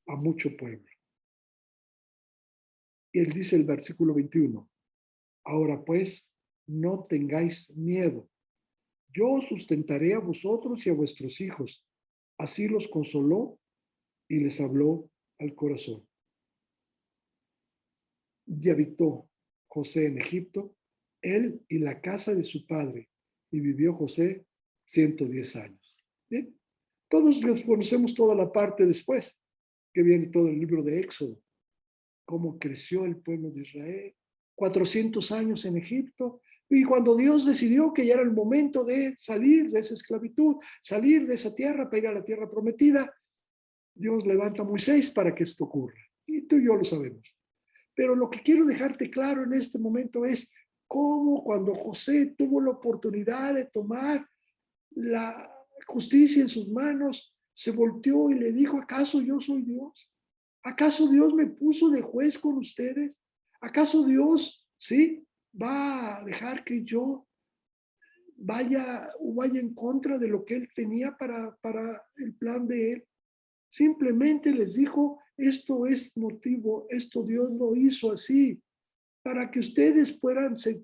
a mucho pueblo. Y él dice el versículo 21, ahora pues, no tengáis miedo. Yo os sustentaré a vosotros y a vuestros hijos. Así los consoló y les habló al corazón. Y habitó José en Egipto, él y la casa de su padre, y vivió José 110 años. ¿Bien? Todos conocemos toda la parte después, que viene todo el libro de Éxodo, cómo creció el pueblo de Israel, 400 años en Egipto, Y cuando Dios decidió que ya era el momento de salir de esa esclavitud, salir de esa tierra para ir a la tierra prometida, Dios levanta a Moisés para que esto ocurra. Y tú y yo lo sabemos. Pero lo que quiero dejarte claro en este momento es cómo cuando José tuvo la oportunidad de tomar la justicia en sus manos, se volteó y le dijo, ¿acaso yo soy Dios? ¿Acaso Dios me puso de juez con ustedes? ¿Acaso Dios, sí, va a dejar que yo vaya en contra de lo que él tenía para el plan de él? Simplemente les dijo, esto es motivo, esto Dios lo hizo así, para que ustedes pudieran seguir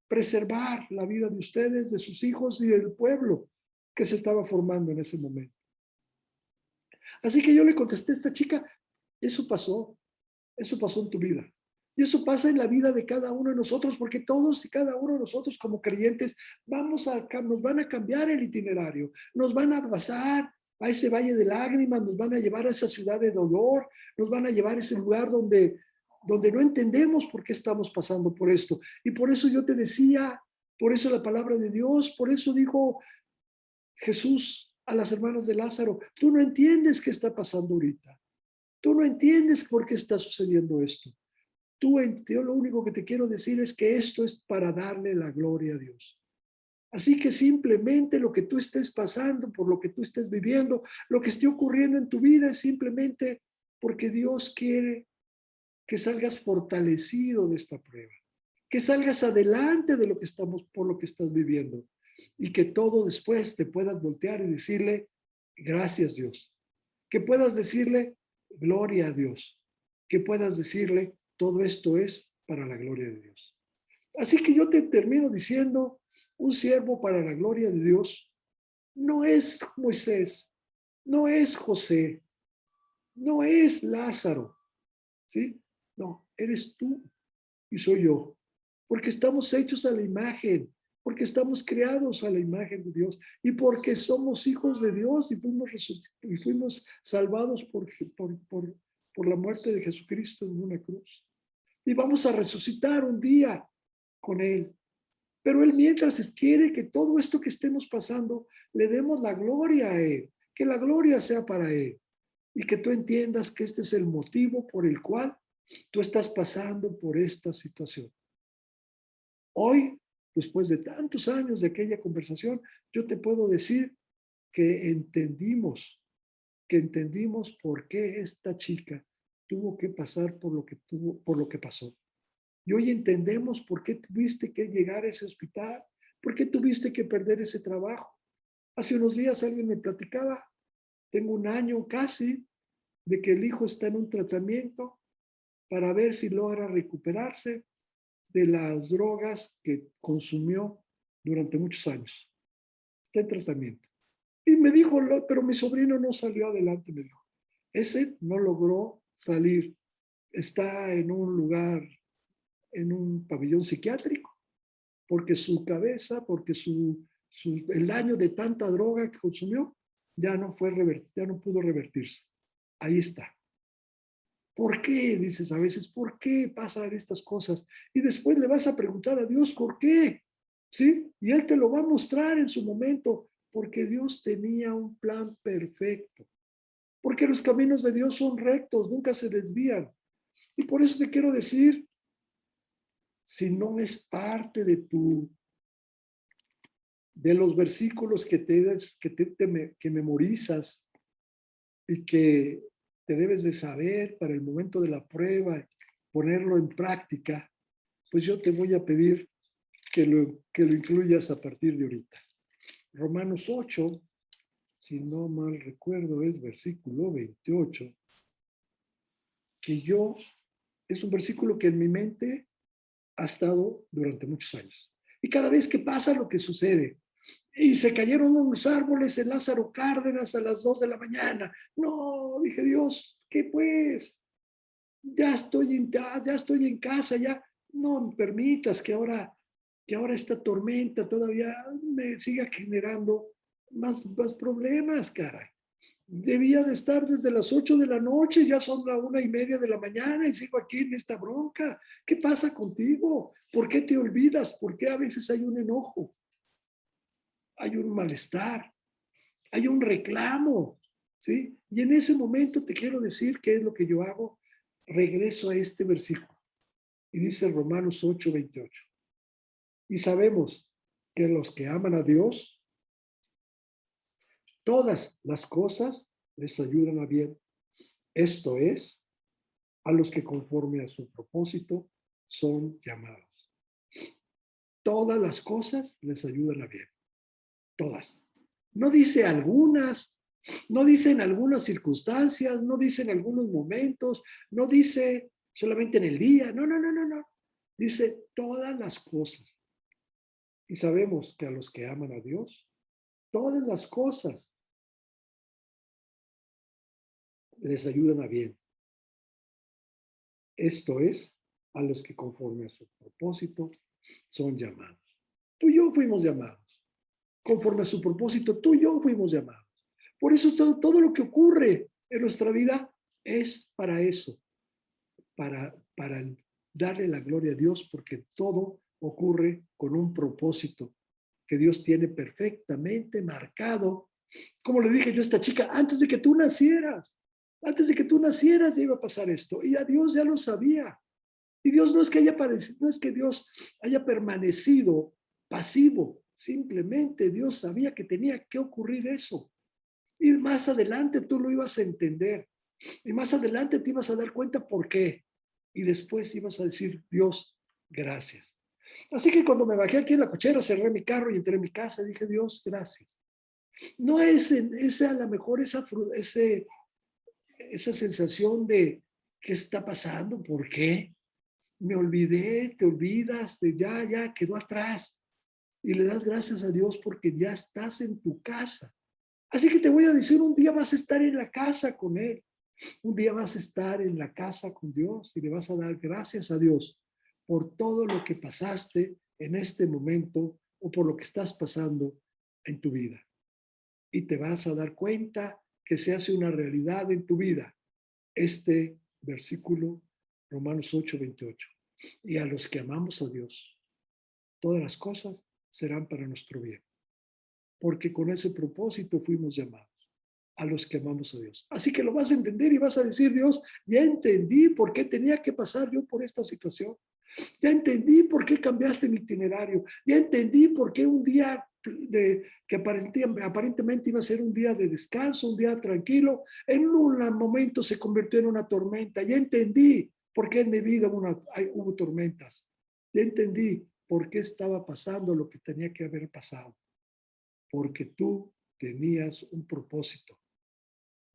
preservar la vida de ustedes, de sus hijos y del pueblo que se estaba formando en ese momento. Así que yo le contesté a esta chica, eso pasó en tu vida. Y eso pasa en la vida de cada uno de nosotros, porque todos y cada uno de nosotros como creyentes nos van a cambiar el itinerario, nos van a pasar a ese valle de lágrimas, nos van a llevar a esa ciudad de dolor, nos van a llevar a ese lugar donde no entendemos por qué estamos pasando por esto. Y por eso yo te decía, por eso la palabra de Dios, por eso dijo Jesús a las hermanas de Lázaro, tú no entiendes qué está pasando ahorita. Tú no entiendes por qué está sucediendo esto. Yo lo único que te quiero decir es que esto es para darle la gloria a Dios. Así que simplemente lo que tú estés pasando, por lo que tú estés viviendo, lo que esté ocurriendo en tu vida es simplemente porque Dios quiere que salgas fortalecido de esta prueba, que salgas adelante de por lo que estás viviendo y que todo después te puedas voltear y decirle, gracias Dios, que puedas decirle, gloria a Dios, que puedas decirle, todo esto es para la gloria de Dios. Así que yo te termino diciendo, un siervo para la gloria de Dios no es Moisés, no es José, no es Lázaro, ¿sí? No, eres tú y soy yo, porque estamos hechos a la imagen, porque estamos creados a la imagen de Dios y porque somos hijos de Dios y fuimos salvados por la muerte de Jesucristo en una cruz. Y vamos a resucitar un día con Él. Pero Él mientras quiere que todo esto que estemos pasando le demos la gloria a Él, que la gloria sea para Él y que tú entiendas que este es el motivo por el cual tú estás pasando por esta situación. Hoy, después de tantos años de aquella conversación, yo te puedo decir que entendimos por qué esta chica tuvo que pasar por lo que pasó. Y hoy entendemos por qué tuviste que llegar a ese hospital, por qué tuviste que perder ese trabajo. Hace unos días alguien me platicaba, tengo un año casi de que el hijo está en un tratamiento para ver si logra recuperarse de las drogas que consumió durante muchos años. Está en tratamiento. Y me dijo, pero mi sobrino no salió adelante, me dijo. Ese no logró salir. Está en un lugar, en un pabellón psiquiátrico, porque su cabeza, porque el daño de tanta droga que consumió, ya no pudo revertirse. Ahí está. ¿Por qué? Dices a veces, ¿por qué pasan estas cosas? Y después le vas a preguntar a Dios, ¿por qué? ¿Sí? Y Él te lo va a mostrar en su momento, porque Dios tenía un plan perfecto. Porque los caminos de Dios son rectos, nunca se desvían. Y por eso te quiero decir, si no es parte de los versículos que memorizas y que te debes de saber para el momento de la prueba, ponerlo en práctica, pues yo te voy a pedir que lo incluyas a partir de ahorita. Romanos 8, si no mal recuerdo, es versículo 28, que es un versículo que en mi mente ha estado durante muchos años. Y cada vez que pasa lo que sucede, y se cayeron unos árboles en Lázaro Cárdenas a las 2 de la mañana. No, dije, Dios, ¿qué pues? Ya estoy en casa, ya no me permitas que ahora esta tormenta todavía me siga generando más problemas, caray. Debía de estar desde las 8 de la noche, ya son las 1:30 de la mañana y sigo aquí en esta bronca. ¿Qué pasa contigo? ¿Por qué te olvidas? ¿Por qué a veces hay un enojo? Hay un malestar, hay un reclamo, ¿sí? Y en ese momento te quiero decir qué es lo que yo hago. Regreso a este versículo y dice Romanos 8:28. Y sabemos que los que aman a Dios, todas las cosas les ayudan a bien. Esto es, a los que conforme a su propósito son llamados. Todas las cosas les ayudan a bien. Todas. No dice algunas, no dice en algunas circunstancias, no dice en algunos momentos, no dice solamente en el día. No, no, no, no, no. Dice todas las cosas. Y sabemos que a los que aman a Dios, todas las cosas les ayudan a bien. Esto es, a los que conforme a su propósito son llamados. Tú y yo fuimos llamados. Conforme a su propósito, tú y yo fuimos llamados. Por eso todo lo que ocurre en nuestra vida es para eso, para darle la gloria a Dios, porque todo ocurre con un propósito que Dios tiene perfectamente marcado. Como le dije yo a esta chica, antes de que tú nacieras ya iba a pasar esto. Y a Dios ya lo sabía. Y Dios no es que no es que Dios haya permanecido pasivo, simplemente Dios sabía que tenía que ocurrir eso. Y más adelante tú lo ibas a entender. Y más adelante te ibas a dar cuenta por qué. Y después ibas a decir, Dios, gracias. Así que cuando me bajé aquí en la cochera, cerré mi carro y entré en mi casa, dije, Dios, gracias. No es a lo mejor esa sensación de qué está pasando, por qué. Me olvidé, te olvidas de ya quedó atrás. Y le das gracias a Dios porque ya estás en tu casa. Así que te voy a decir, un día vas a estar en la casa con Él. Un día vas a estar en la casa con Dios y le vas a dar gracias a Dios por todo lo que pasaste en este momento o por lo que estás pasando en tu vida. Y te vas a dar cuenta que se hace una realidad en tu vida. Este versículo, Romanos 8:28. Y a los que amamos a Dios, todas las cosas serán para nuestro bien. Porque con ese propósito fuimos llamados, a los que amamos a Dios. Así que lo vas a entender y vas a decir, Dios, ya entendí por qué tenía que pasar yo por esta situación. Ya entendí por qué cambiaste mi itinerario. Ya entendí por qué un día que aparentemente iba a ser un día de descanso, un día tranquilo, en un momento se convirtió en una tormenta. Ya entendí por qué en mi vida hubo tormentas. Ya entendí por qué estaba pasando lo que tenía que haber pasado. Porque tú tenías un propósito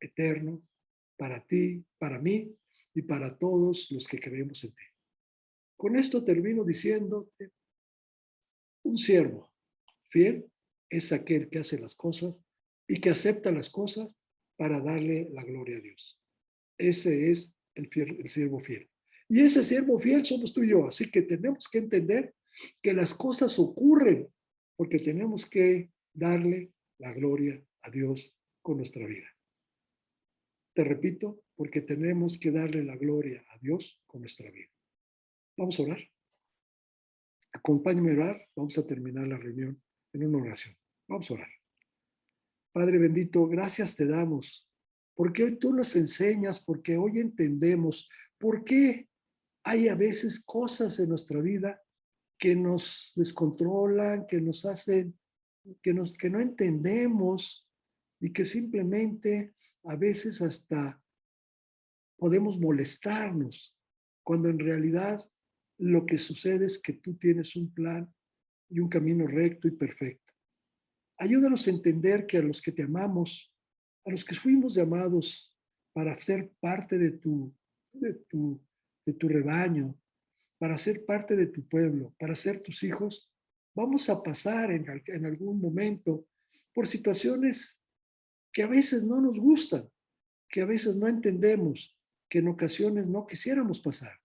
eterno para ti, para mí y para todos los que creemos en ti. Con esto termino diciéndote, un siervo fiel es aquel que hace las cosas y que acepta las cosas para darle la gloria a Dios. Ese es el siervo fiel. Y ese siervo fiel somos tú y yo. Así que tenemos que entender que las cosas ocurren porque tenemos que darle la gloria a Dios con nuestra vida. Te repito, porque tenemos que darle la gloria a Dios con nuestra vida. Vamos a orar. Acompáñame a orar. Vamos a terminar la reunión en una oración. Vamos a orar. Padre bendito, gracias te damos, porque hoy tú nos enseñas, porque hoy entendemos por qué hay a veces cosas en nuestra vida que nos descontrolan, que nos hacen, que no entendemos y que simplemente a veces hasta podemos molestarnos, cuando en realidad lo que sucede es que tú tienes un plan y un camino recto y perfecto. Ayúdanos a entender que a los que te amamos, a los que fuimos llamados para ser parte de tu, de tu rebaño, para ser parte de tu pueblo, para ser tus hijos, vamos a pasar en algún momento por situaciones que a veces no nos gustan, que a veces no entendemos, que en ocasiones no quisiéramos pasar,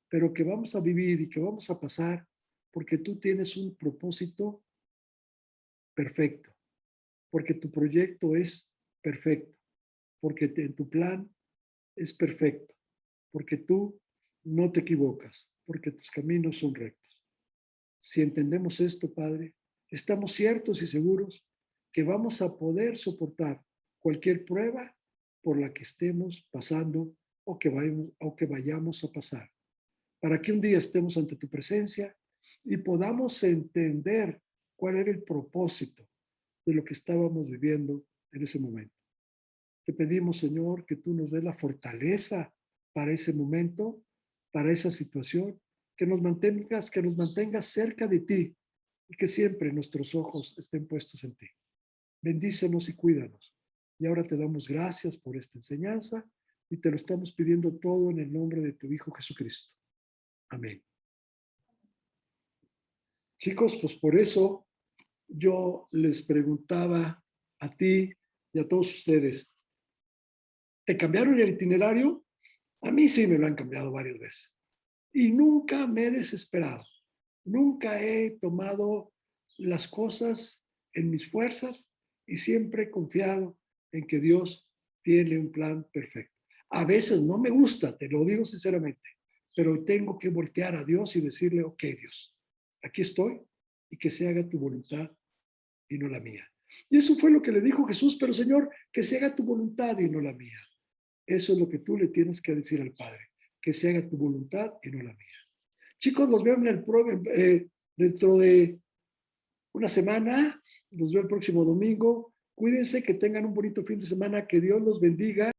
pero que vamos a vivir y que vamos a pasar porque tú tienes un propósito perfecto, porque tu proyecto es perfecto, porque en tu plan es perfecto, porque tú no te equivocas, porque tus caminos son rectos. Si entendemos esto, Padre, estamos ciertos y seguros que vamos a poder soportar cualquier prueba por la que estemos pasando o que vayamos a pasar, para que un día estemos ante tu presencia y podamos entender cuál era el propósito de lo que estábamos viviendo en ese momento. Te pedimos, Señor, que tú nos des la fortaleza para ese momento, para esa situación, que nos mantengas cerca de ti y que siempre nuestros ojos estén puestos en ti. Bendícenos y cuídanos. Y ahora te damos gracias por esta enseñanza y te lo estamos pidiendo todo en el nombre de tu Hijo Jesucristo. Amén. Chicos, pues por eso yo les preguntaba a ti y a todos ustedes, ¿te cambiaron el itinerario? A mí sí me lo han cambiado varias veces. Y nunca me he desesperado. Nunca he tomado las cosas en mis fuerzas y siempre he confiado en que Dios tiene un plan perfecto. A veces no me gusta, te lo digo sinceramente, pero tengo que voltear a Dios y decirle, ok, Dios, aquí estoy y que se haga tu voluntad y no la mía. Y eso fue lo que le dijo Jesús, pero Señor, que se haga tu voluntad y no la mía. Eso es lo que tú le tienes que decir al Padre, que se haga tu voluntad y no la mía. Chicos, los veo dentro de una semana, los veo el próximo domingo. Cuídense, que tengan un bonito fin de semana, que Dios los bendiga.